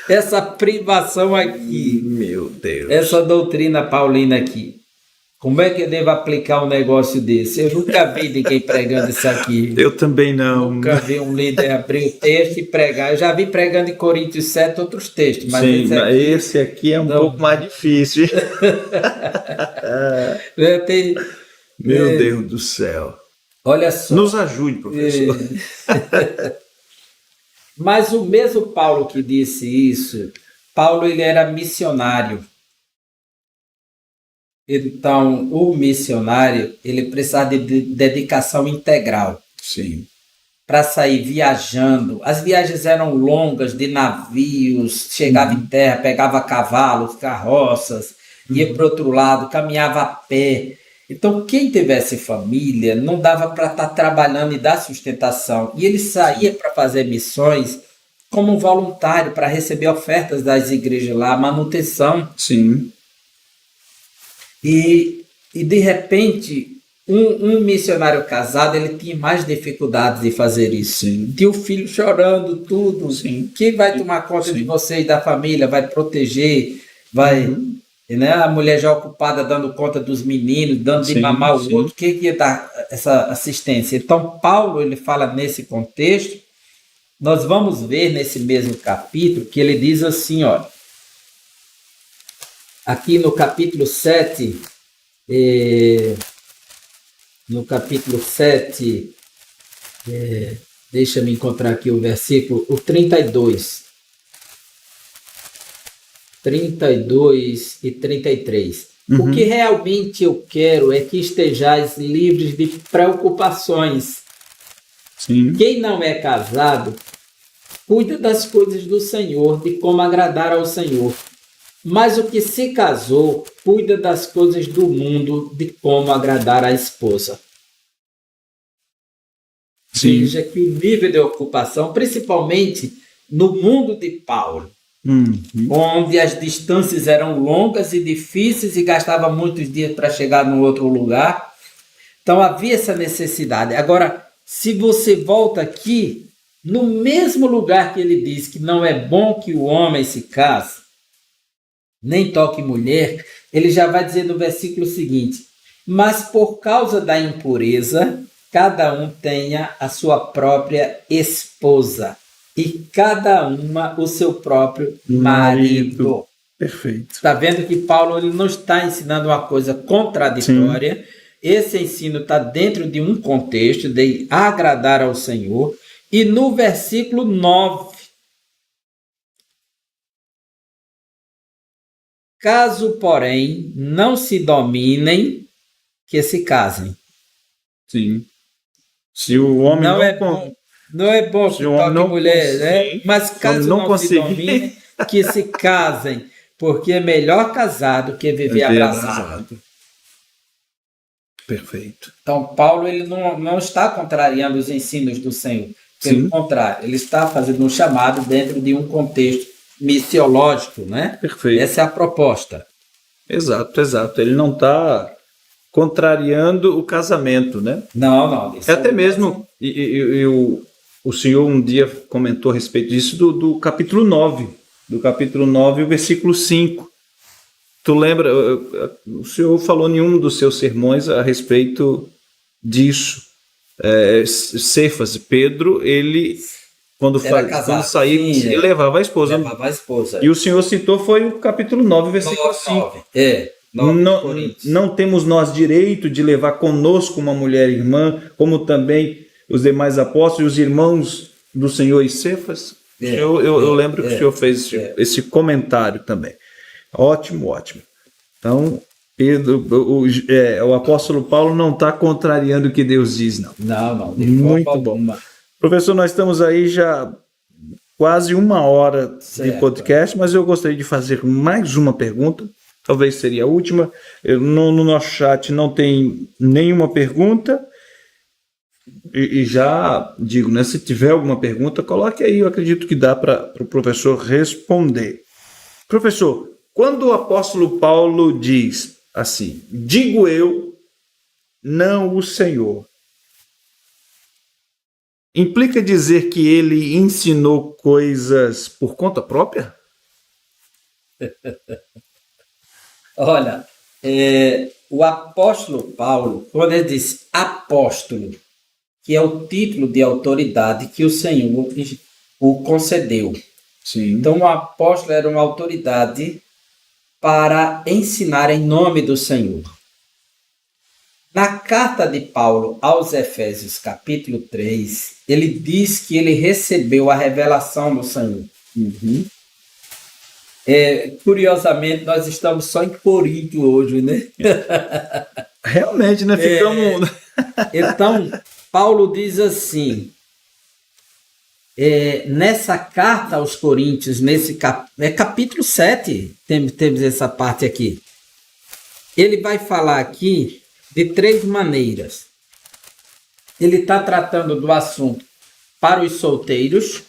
Essa privação aqui. Meu Deus. Essa doutrina paulina aqui. Como é que eu devo aplicar um negócio desse? Eu nunca vi ninguém pregando isso aqui. Eu também não. Nunca vi um líder abrir o texto e pregar. Eu já vi pregando em Coríntios 7 outros textos. Mas sim, esse aqui é um pouco mais difícil. Meu Deus do céu. Olha só. Nos ajude, professor. Mas o mesmo Paulo que disse isso, Paulo ele era missionário. Então, o missionário, ele precisava de dedicação integral. Sim. Para sair viajando. As viagens eram longas, de navios, chegava em terra, pegava cavalos, carroças, ia para o outro lado, caminhava a pé. Então, quem tivesse família não dava para estar trabalhando e dar sustentação. E ele saía para fazer missões como um voluntário, para receber ofertas das igrejas lá, manutenção. Sim. E de repente, um missionário casado, ele tinha mais dificuldades de fazer isso. Sim. Tinha o filho chorando, tudo. Sim. Quem vai tomar conta de Sim. você e da família, vai proteger, vai... Né? A mulher já ocupada dando conta dos meninos, dando de Sim, mamar o sim. outro, quem ia dar essa assistência? Então, Paulo, ele fala nesse contexto, nós vamos ver nesse mesmo capítulo, que ele diz assim, ó, aqui no capítulo 7, deixa-me encontrar aqui o versículo, o 32 e 33. O que realmente eu quero é que estejais livres de preocupações. Sim. Quem não é casado, cuida das coisas do Senhor, de como agradar ao Senhor. Mas o que se casou, cuida das coisas do mundo, de como agradar à esposa. Sim. Veja que o nível de ocupação, principalmente no mundo de Paulo, onde as distâncias eram longas e difíceis e gastava muitos dias para chegar no outro lugar. Então havia essa necessidade. Agora, se você volta aqui, no mesmo lugar que ele diz que não é bom que o homem se case, nem toque mulher, ele já vai dizer no versículo seguinte, mas por causa da impureza, cada um tenha a sua própria esposa. E cada uma o seu próprio marido. Perfeito. Está vendo que Paulo ele não está ensinando uma coisa contraditória. Sim. Esse ensino está dentro de um contexto de agradar ao Senhor. E no versículo 9, caso, porém, não se dominem, que se casem. Sim. Se o homem não é bom. Não é bom que toque mulher, né? Mas caso não se dominem, que se casem, porque é melhor casado que viver abrasado. Perfeito. Então, Paulo ele não está contrariando os ensinos do Senhor. Pelo contrário, ele está fazendo um chamado dentro de um contexto missiológico, né? Perfeito. Essa é a proposta. Exato, exato. Ele não está contrariando o casamento, né? Não. Até mesmo... O senhor um dia comentou a respeito disso do capítulo 9. Do capítulo 9, o versículo 5. Tu lembra? O senhor falou em um dos seus sermões a respeito disso. Cefas, Pedro, ele, quando saía, ele levava a esposa. E o senhor citou, foi o capítulo 9, versículo 5. Não temos nós direito de levar conosco uma mulher irmã, como também os demais apóstolos e os irmãos do Senhor e Cefas. Eu lembro que o senhor fez esse comentário também. Ótimo. Então, Pedro, o apóstolo Paulo não está contrariando o que Deus diz, não. Não. Muito bom. Professor, nós estamos aí já quase 1 hora de podcast, mas eu gostaria de fazer mais uma pergunta. Talvez seria a última. No nosso chat não tem nenhuma pergunta. E já digo, né, se tiver alguma pergunta, coloque aí, eu acredito que dá para o professor responder. Professor, quando o apóstolo Paulo diz assim, digo eu, não o Senhor, implica dizer que ele ensinou coisas por conta própria? Olha, o apóstolo Paulo, quando ele diz apóstolo, que é o título de autoridade que o Senhor o concedeu. Sim. Então, o apóstolo era uma autoridade para ensinar em nome do Senhor. Na carta de Paulo aos Efésios, capítulo 3, ele diz que ele recebeu a revelação do Senhor. Curiosamente, nós estamos só em Corinto hoje, né? Realmente, né? Ficamos... Então, Paulo diz assim, nessa carta aos Coríntios, nesse capítulo 7, temos essa parte aqui. Ele vai falar aqui de 3 maneiras. Ele está tratando do assunto para os solteiros,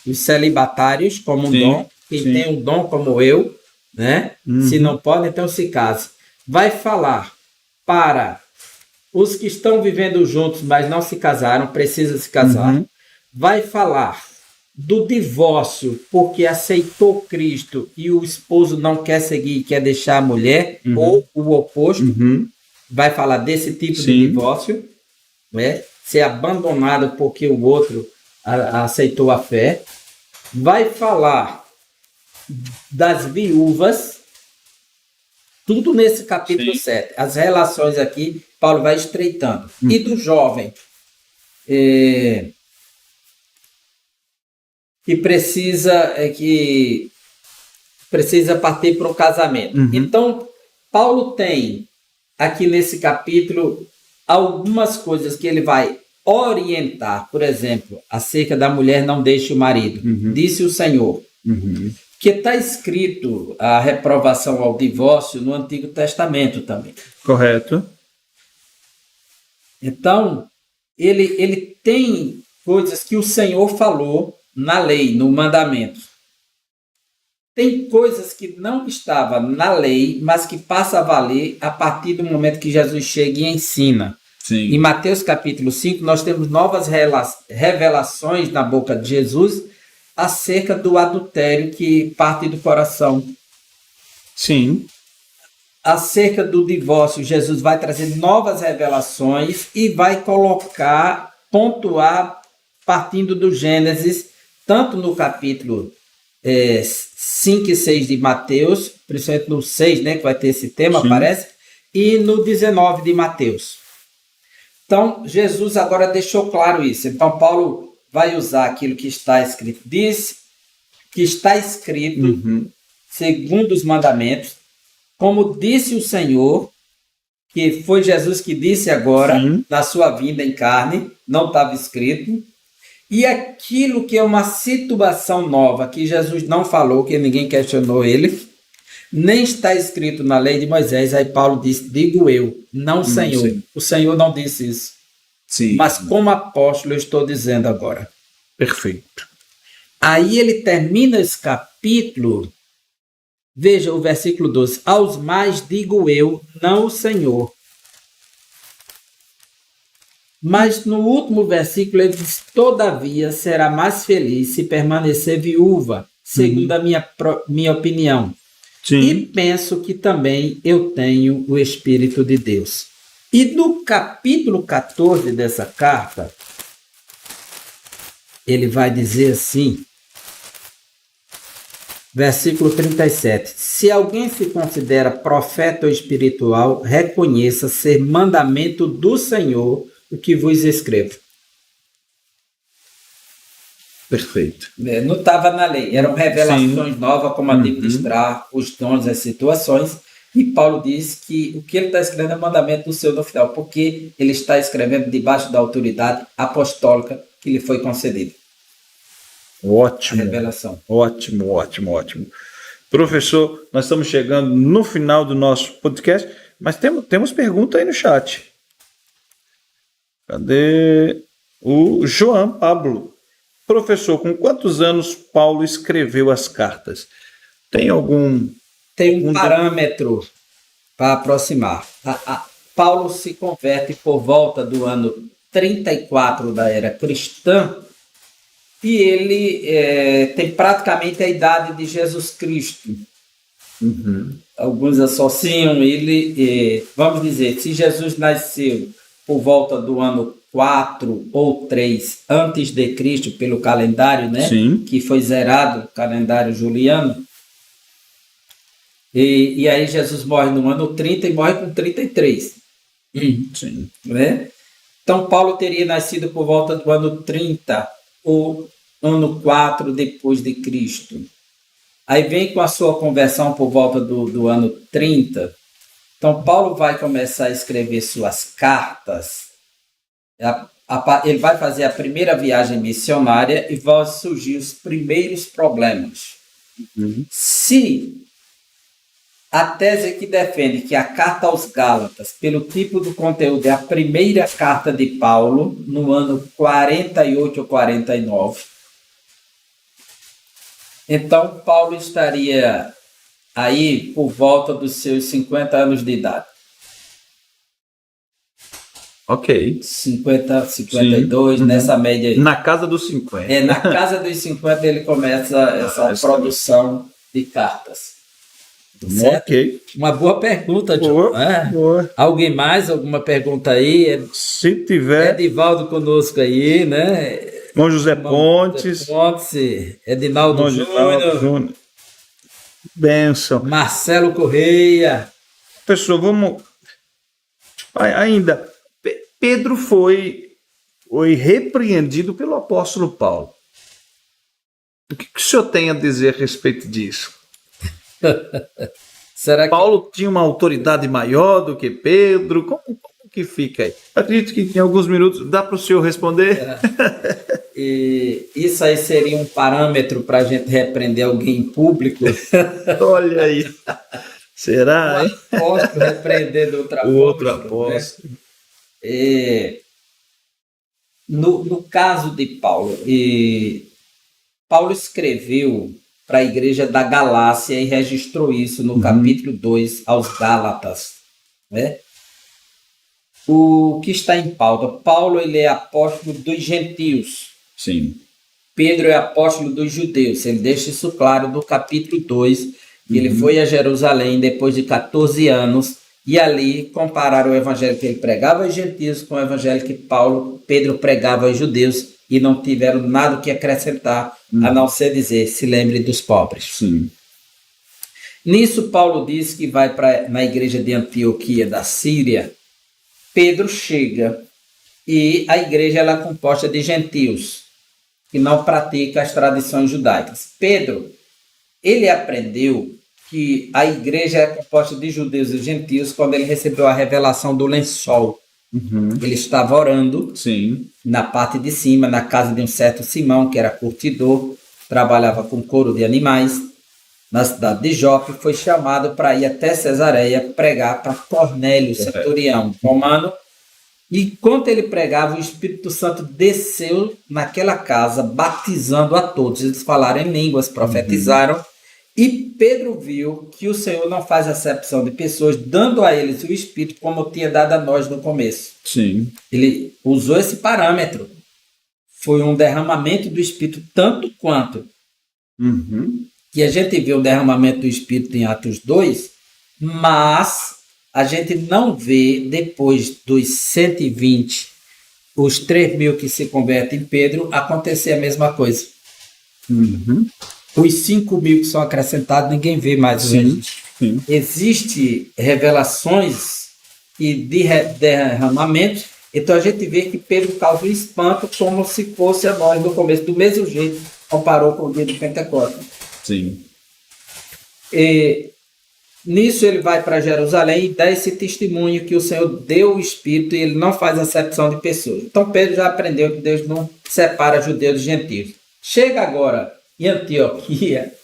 os celibatários, como um dom. Quem tem um dom como eu, né? Se não pode, então se case. Vai falar para os que estão vivendo juntos, mas não se casaram, precisa se casar. Vai falar do divórcio, porque aceitou Cristo e o esposo não quer seguir, quer deixar a mulher, ou o oposto. Vai falar desse tipo de divórcio, né? Ser abandonado porque o outro aceitou a fé. Vai falar das viúvas, tudo nesse capítulo 7. As relações aqui, Paulo vai estreitando. E do jovem, que precisa partir para o casamento. Então, Paulo tem aqui nesse capítulo algumas coisas que ele vai orientar, por exemplo, acerca da mulher não deixe o marido. Disse o Senhor. Que está escrito a reprovação ao divórcio no Antigo Testamento também. Correto. Então, ele tem coisas que o Senhor falou na lei, no mandamento. Tem coisas que não estavam na lei, mas que passa a valer a partir do momento que Jesus chega e ensina. Em Mateus capítulo 5, nós temos novas revelações na boca de Jesus acerca do adultério que parte do coração. Acerca do divórcio, Jesus vai trazer novas revelações e vai colocar, pontuar, partindo do Gênesis, tanto no capítulo 5 e 6 de Mateus, principalmente no 6, né, que vai ter esse tema, parece, e no 19 de Mateus. Então, Jesus agora deixou claro isso. Então, Paulo vai usar aquilo que está escrito. Diz que está escrito, segundo os mandamentos, como disse o Senhor, que foi Jesus que disse agora, na sua vinda em carne, não estava escrito. E aquilo que é uma situação nova, que Jesus não falou, que ninguém questionou ele, nem está escrito na lei de Moisés. Aí Paulo disse, digo eu, não o Senhor. O Senhor não disse isso. Mas como apóstolo eu estou dizendo agora. Perfeito. Aí ele termina esse capítulo, veja o versículo 12. Aos mais digo eu, não o Senhor. Mas no último versículo ele diz, todavia será mais feliz se permanecer viúva, segundo a minha opinião. E penso que também eu tenho o Espírito de Deus. E no capítulo 14 dessa carta, ele vai dizer assim, versículo 37, se alguém se considera profeta ou espiritual, reconheça ser mandamento do Senhor o que vos escrevo. Perfeito. Não estava na lei, eram revelações novas, como administrar os dons, as situações. E Paulo diz que o que ele está escrevendo é mandamento do Senhor no final, porque ele está escrevendo debaixo da autoridade apostólica que lhe foi concedida. Ótimo. A revelação. Ótimo. Professor, nós estamos chegando no final do nosso podcast, mas temos pergunta aí no chat. Cadê? O João Pablo. Professor, com quantos anos Paulo escreveu as cartas? Tem algum... Tem um parâmetro para aproximar. Paulo se converte por volta do ano 34 da era cristã e ele tem praticamente a idade de Jesus Cristo. Alguns associam ele, vamos dizer, se Jesus nasceu por volta do ano 4 ou 3 antes de Cristo pelo calendário, né? Que foi zerado, o calendário juliano. E aí Jesus morre no ano 30 e morre com 33. Né? Então Paulo teria nascido por volta do ano 30 ou ano 4 depois de Cristo. Aí vem com a sua conversão por volta do ano 30. Então Paulo vai começar a escrever suas cartas. Ele vai fazer a primeira viagem missionária e vão surgir os primeiros problemas. Se A tese que defende que a carta aos Gálatas, pelo tipo do conteúdo, é a primeira carta de Paulo, no ano 48 ou 49. Então, Paulo estaria aí por volta dos seus 50 anos de idade. Ok. 50, 52, Sim. nessa média aí. Na casa dos 50. Na casa dos 50 ele começa essa produção de cartas. Certo? Ok. Uma boa pergunta, John. Boa. Alguém mais? Alguma pergunta aí? Se tiver. Edivaldo conosco aí, né? João José Pontes. Edinaldo Júnior. Bênção. Marcelo Correia. Pessoal, vamos. Ainda. Pedro foi repreendido pelo apóstolo Paulo. O que o senhor tem a dizer a respeito disso? Será que Paulo tinha uma autoridade maior do que Pedro? Como que fica aí? Acredito que em alguns minutos dá para o senhor responder. E isso aí seria um parâmetro para a gente repreender alguém em público? Olha aí. Será? O apóstolo repreendendo O outro apóstolo. Né? No caso de Paulo, Paulo escreveu para a igreja da Galácia e registrou isso no capítulo 2 aos Gálatas. Né? O que está em pauta? Paulo ele é apóstolo dos gentios. Sim. Pedro é apóstolo dos judeus. Ele deixa isso claro no capítulo 2. Ele foi a Jerusalém depois de 14 anos e ali compararam o evangelho que ele pregava aos gentios com o evangelho que Pedro pregava aos judeus e não tiveram nada que acrescentar, a não ser dizer, se lembre dos pobres. Sim. Nisso, Paulo diz que vai na igreja de Antioquia da Síria. Pedro chega e a igreja ela é composta de gentios que não praticam as tradições judaicas. Pedro, ele aprendeu que a igreja é composta de judeus e gentios quando ele recebeu a revelação do lençol. Ele estava orando na parte de cima, na casa de um certo Simão, que era curtidor, trabalhava com couro de animais, na cidade de Jope, foi chamado para ir até Cesareia pregar para Cornélio, centurião romano. E enquanto ele pregava, o Espírito Santo desceu naquela casa, batizando a todos. Eles falaram em línguas, profetizaram. E Pedro viu que o Senhor não faz acepção de pessoas, dando a eles o Espírito como tinha dado a nós no começo. Sim. Ele usou esse parâmetro. Foi um derramamento do Espírito tanto quanto. Que a gente vê o derramamento do Espírito em Atos 2, mas a gente não vê depois dos 120, os 3.000 que se convertem em Pedro, acontecer a mesma coisa. Os 5.000 que são acrescentados, ninguém vê mais. Existem revelações e de derramamentos, então a gente vê que Pedro causa um espanto como se fosse a nós no começo, do mesmo jeito, comparou com o dia de Pentecostes. Sim. Nisso ele vai para Jerusalém e dá esse testemunho que o Senhor deu o Espírito e ele não faz acepção de pessoas. Então Pedro já aprendeu que Deus não separa judeus e gentios. Chega agora em Antioquia,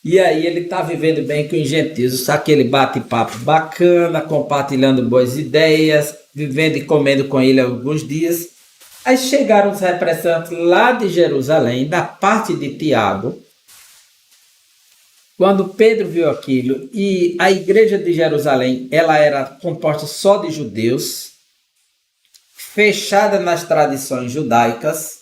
e aí ele está vivendo bem com os gentios, aquele bate-papo bacana, compartilhando boas ideias, vivendo e comendo com ele alguns dias. Aí chegaram os representantes lá de Jerusalém, da parte de Tiago. Quando Pedro viu aquilo, e a igreja de Jerusalém, ela era composta só de judeus, fechada nas tradições judaicas.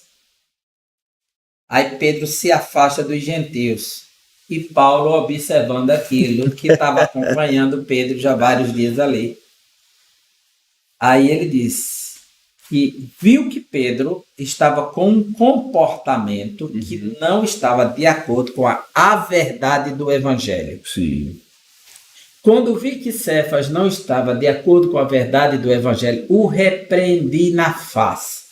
Aí Pedro se afasta dos gentios. E Paulo, observando aquilo, que estava acompanhando Pedro já vários dias ali. Aí ele diz que viu que Pedro estava com um comportamento que não estava de acordo com a verdade do Evangelho. Sim. Quando vi que Cefas não estava de acordo com a verdade do Evangelho, o repreendi na face.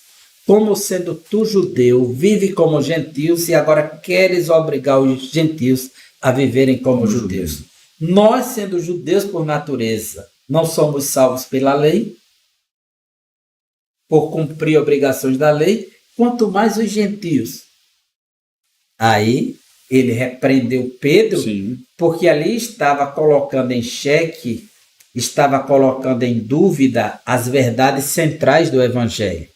Como sendo tu judeu, vive como gentios e agora queres obrigar os gentios a viverem como judeus. Nós, sendo judeus por natureza, não somos salvos pela lei, por cumprir obrigações da lei, quanto mais os gentios. Aí ele repreendeu Pedro, Sim. porque ali estava colocando em xeque, estava colocando em dúvida as verdades centrais do Evangelho.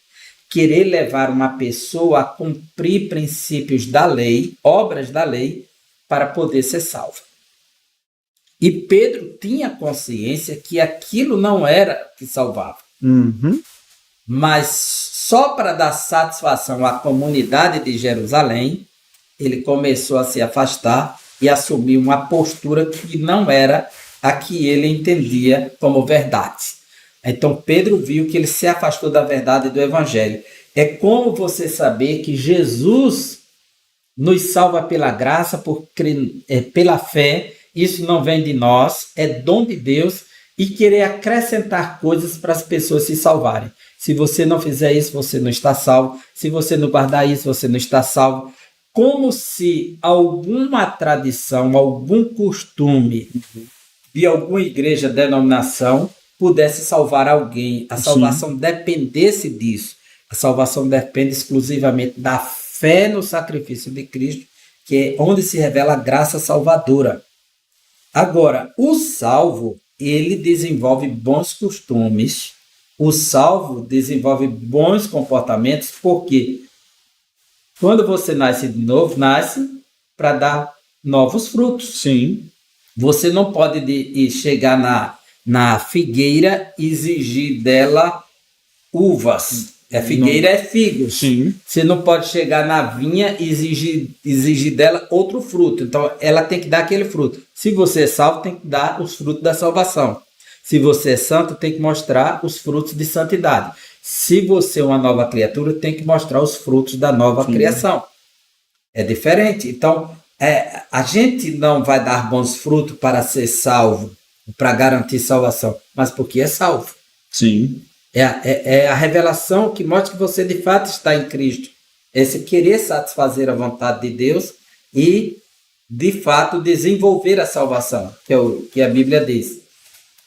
Querer levar uma pessoa a cumprir princípios da lei, obras da lei, para poder ser salva. E Pedro tinha consciência que aquilo não era que salvava. Uhum. Mas só para dar satisfação à comunidade de Jerusalém, ele começou a se afastar e assumir uma postura que não era a que ele entendia como verdade. Então Pedro viu que ele se afastou da verdade do Evangelho. É como você saber que Jesus nos salva pela graça, pela fé. Isso não vem de nós, é dom de Deus, e querer acrescentar coisas para as pessoas se salvarem. Se você não fizer isso, você não está salvo. Se você não guardar isso, você não está salvo. Como se alguma tradição, algum costume de alguma igreja, denominação, pudesse salvar alguém. A salvação dependesse disso. A salvação depende exclusivamente da fé no sacrifício de Cristo, que é onde se revela a graça salvadora. Agora, o salvo, ele desenvolve bons costumes, o salvo desenvolve bons comportamentos, porque quando você nasce de novo, nasce para dar novos frutos. Sim. Você não pode chegar na figueira e exigir dela uvas. A figueira é figos. Sim. Você não pode chegar na vinha e exigir dela outro fruto. Então, ela tem que dar aquele fruto. Se você é salvo, tem que dar os frutos da salvação. Se você é santo, tem que mostrar os frutos de santidade. Se você é uma nova criatura, tem que mostrar os frutos da nova criação. É diferente. Então, a gente não vai dar bons frutos para ser salvo, para garantir salvação, mas porque é salvo. Sim. É a revelação que mostra que você de fato está em Cristo. Esse querer satisfazer a vontade de Deus e, de fato, desenvolver a salvação, que é o que a Bíblia diz.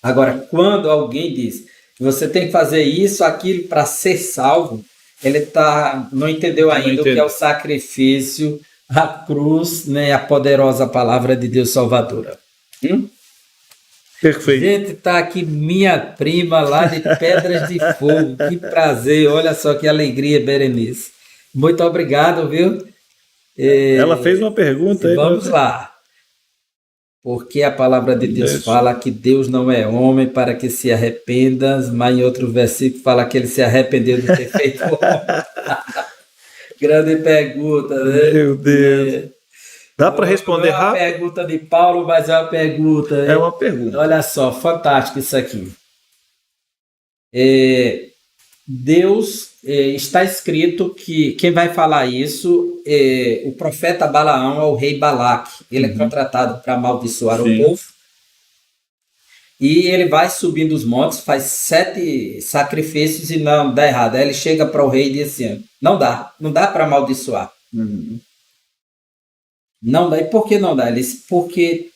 Agora, quando alguém diz que você tem que fazer isso, aquilo para ser salvo, ele não entendeu ainda o que é o sacrifício, a cruz, né, a poderosa palavra de Deus salvadora. Perfeito. Gente, tá aqui minha prima lá de Pedras de Fogo. Que prazer, olha só que alegria, Berenice. Muito obrigado, viu? Ela fez uma pergunta aí. Vamos lá. Porque a palavra de Deus fala que Deus não é homem para que se arrependa, mas em outro versículo fala que ele se arrependeu de ter feito homem. Grande pergunta, né? Meu Deus. Dá para responder rápido? É uma pergunta de Paulo, mas é uma pergunta. É uma pergunta. Olha só, fantástico isso aqui. Deus, está escrito que quem vai falar isso, o profeta Balaão é o rei Balaque. Ele é contratado para amaldiçoar o povo. E ele vai subindo os montes, faz 7 sacrifícios e não dá errado. Aí ele chega para o rei e diz assim, não dá para amaldiçoar. Não dá. E por que não dá? Ele disse, porque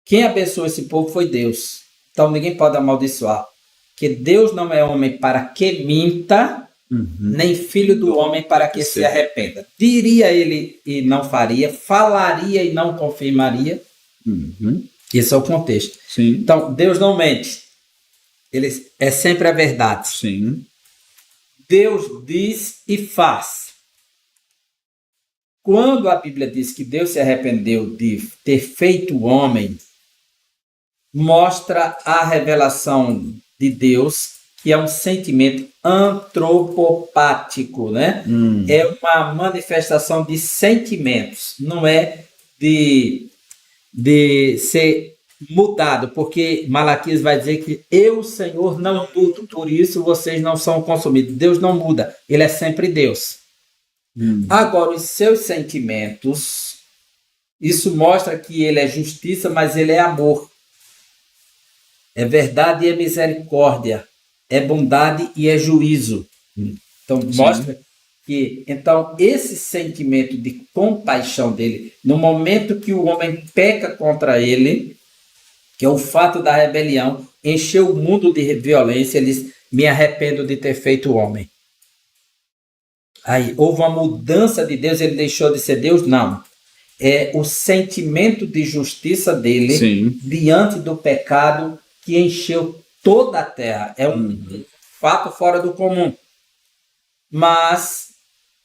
quem abençoou esse povo foi Deus. Então ninguém pode amaldiçoar. Porque Deus não é homem para que minta, nem filho do homem para que se arrependa. Diria ele e não faria, falaria e não confirmaria. Esse é o contexto. Sim. Então, Deus não mente. Ele é sempre a verdade. Sim. Deus diz e faz. Quando a Bíblia diz que Deus se arrependeu de ter feito o homem, mostra a revelação de Deus, que é um sentimento antropopático, né? É uma manifestação de sentimentos, não é de ser mudado, porque Malaquias vai dizer que eu, Senhor, não mudo, por isso vocês não são consumidos. Deus não muda, ele é sempre Deus. Agora, os seus sentimentos, isso mostra que ele é justiça, mas ele é amor. É verdade e é misericórdia. É bondade e é juízo. Então, mostra que esse sentimento de compaixão dele, no momento que o homem peca contra ele, que é o fato da rebelião, encheu o mundo de violência, ele diz, me arrependo de ter feito o homem. Aí houve uma mudança de Deus, ele deixou de ser Deus? Não. é o sentimento de justiça dele Sim. diante do pecado que encheu toda a terra. É um fato fora do comum. Mas,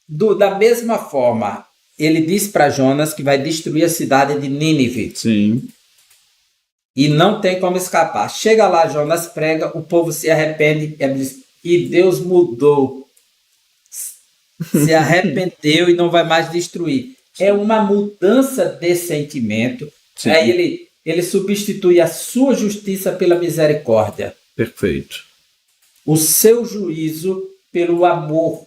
da mesma forma, ele diz para Jonas que vai destruir a cidade de Nínive. Sim. E não tem como escapar. Chega lá, Jonas prega, o povo se arrepende e Deus mudou. Se arrependeu e não vai mais destruir. É uma mudança de sentimento. Sim. Aí ele substitui a sua justiça pela misericórdia. Perfeito. O seu juízo pelo amor.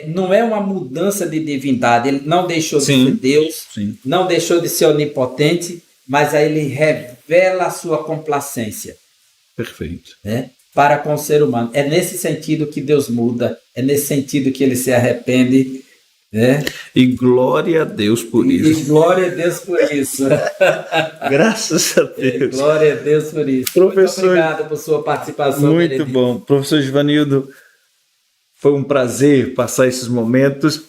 Não é uma mudança de divindade. Ele não deixou de ser Deus, não deixou de ser onipotente, mas aí ele revela a sua complacência. Perfeito. Para com o ser humano. É nesse sentido que Deus muda, é nesse sentido que ele se arrepende. E glória a Deus por isso. E glória a Deus por isso. Graças a Deus. Glória a Deus por isso. Professor, muito obrigado por sua participação. Muito Benedito. bom. Professor Givanildo, foi um prazer passar esses momentos.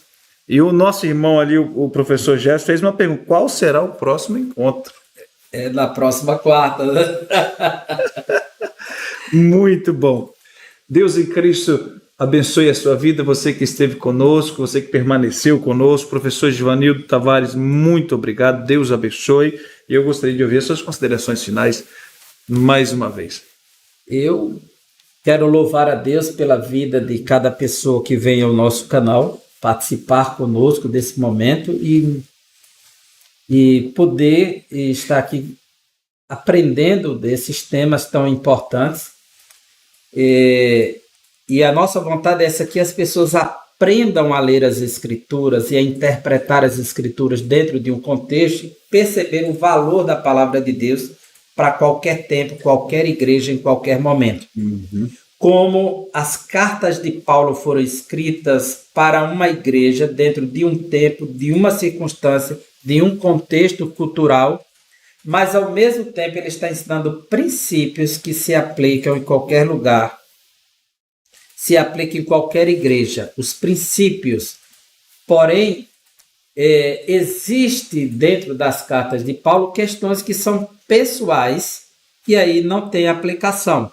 E o nosso irmão ali, o professor Gerson, fez uma pergunta: qual será o próximo encontro? Na próxima quarta, né? Muito bom. Deus em Cristo abençoe a sua vida, você que esteve conosco, você que permaneceu conosco. Professor Givanildo Tavares, muito obrigado. Deus abençoe. E eu gostaria de ouvir as suas considerações finais mais uma vez. Eu quero louvar a Deus pela vida de cada pessoa que vem ao nosso canal participar conosco desse momento e poder estar aqui aprendendo desses temas tão importantes. E a nossa vontade é essa, que as pessoas aprendam a ler as Escrituras e a interpretar as Escrituras dentro de um contexto e perceber o valor da palavra de Deus para qualquer tempo, qualquer igreja, em qualquer momento. Como as cartas de Paulo foram escritas para uma igreja dentro de um tempo, de uma circunstância, de um contexto cultural, mas ao mesmo tempo ele está ensinando princípios que se aplicam em qualquer lugar, se aplicam em qualquer igreja, os princípios. Porém, existe dentro das cartas de Paulo questões que são pessoais e aí não tem aplicação.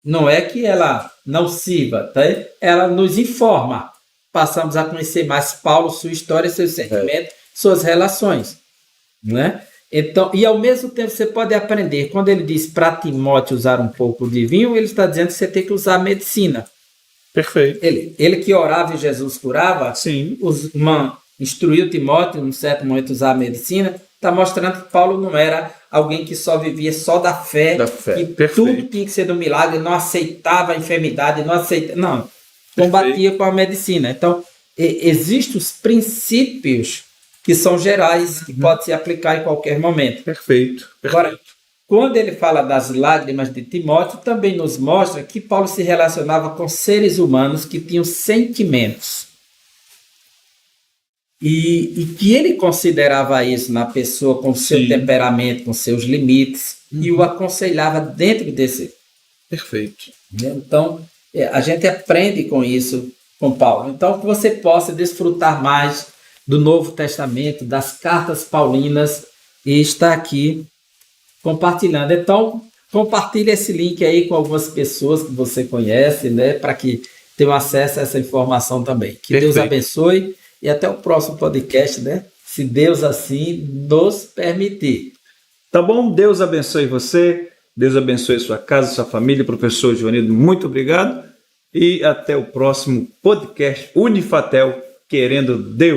Não é que ela não sirva, tá? Ela nos informa. Passamos a conhecer mais Paulo, sua história, seus sentimentos, suas relações, né? Então, e ao mesmo tempo você pode aprender. Quando ele diz para Timóteo usar um pouco de vinho, ele está dizendo que você tem que usar a medicina. Perfeito. Ele que orava e Jesus curava, Sim. Instruiu Timóteo, num certo momento, a usar a medicina. Está mostrando que Paulo não era alguém que só vivia só da fé. Que Perfeito. tudo tinha que ser do milagre, não aceitava a enfermidade, não, combatia com a medicina. Então, existem os princípios que são gerais, que podem se aplicar em qualquer momento. Perfeito. Agora, quando ele fala das lágrimas de Timóteo, também nos mostra que Paulo se relacionava com seres humanos que tinham sentimentos. E que ele considerava isso na pessoa com seu temperamento, com seus limites, e o aconselhava dentro desse. Perfeito. Então, a gente aprende com isso, com Paulo. Então, que você possa desfrutar mais do Novo Testamento, das cartas paulinas, e estar aqui compartilhando. Então, compartilhe esse link aí com algumas pessoas que você conhece, né, para que tenham acesso a essa informação também. Que Perfeito. Deus abençoe e até o próximo podcast, né? Se Deus assim nos permitir. Tá bom? Deus abençoe você, Deus abençoe sua casa, sua família. Professor Givanildo, muito obrigado. E até o próximo podcast Unifatel, querendo Deus.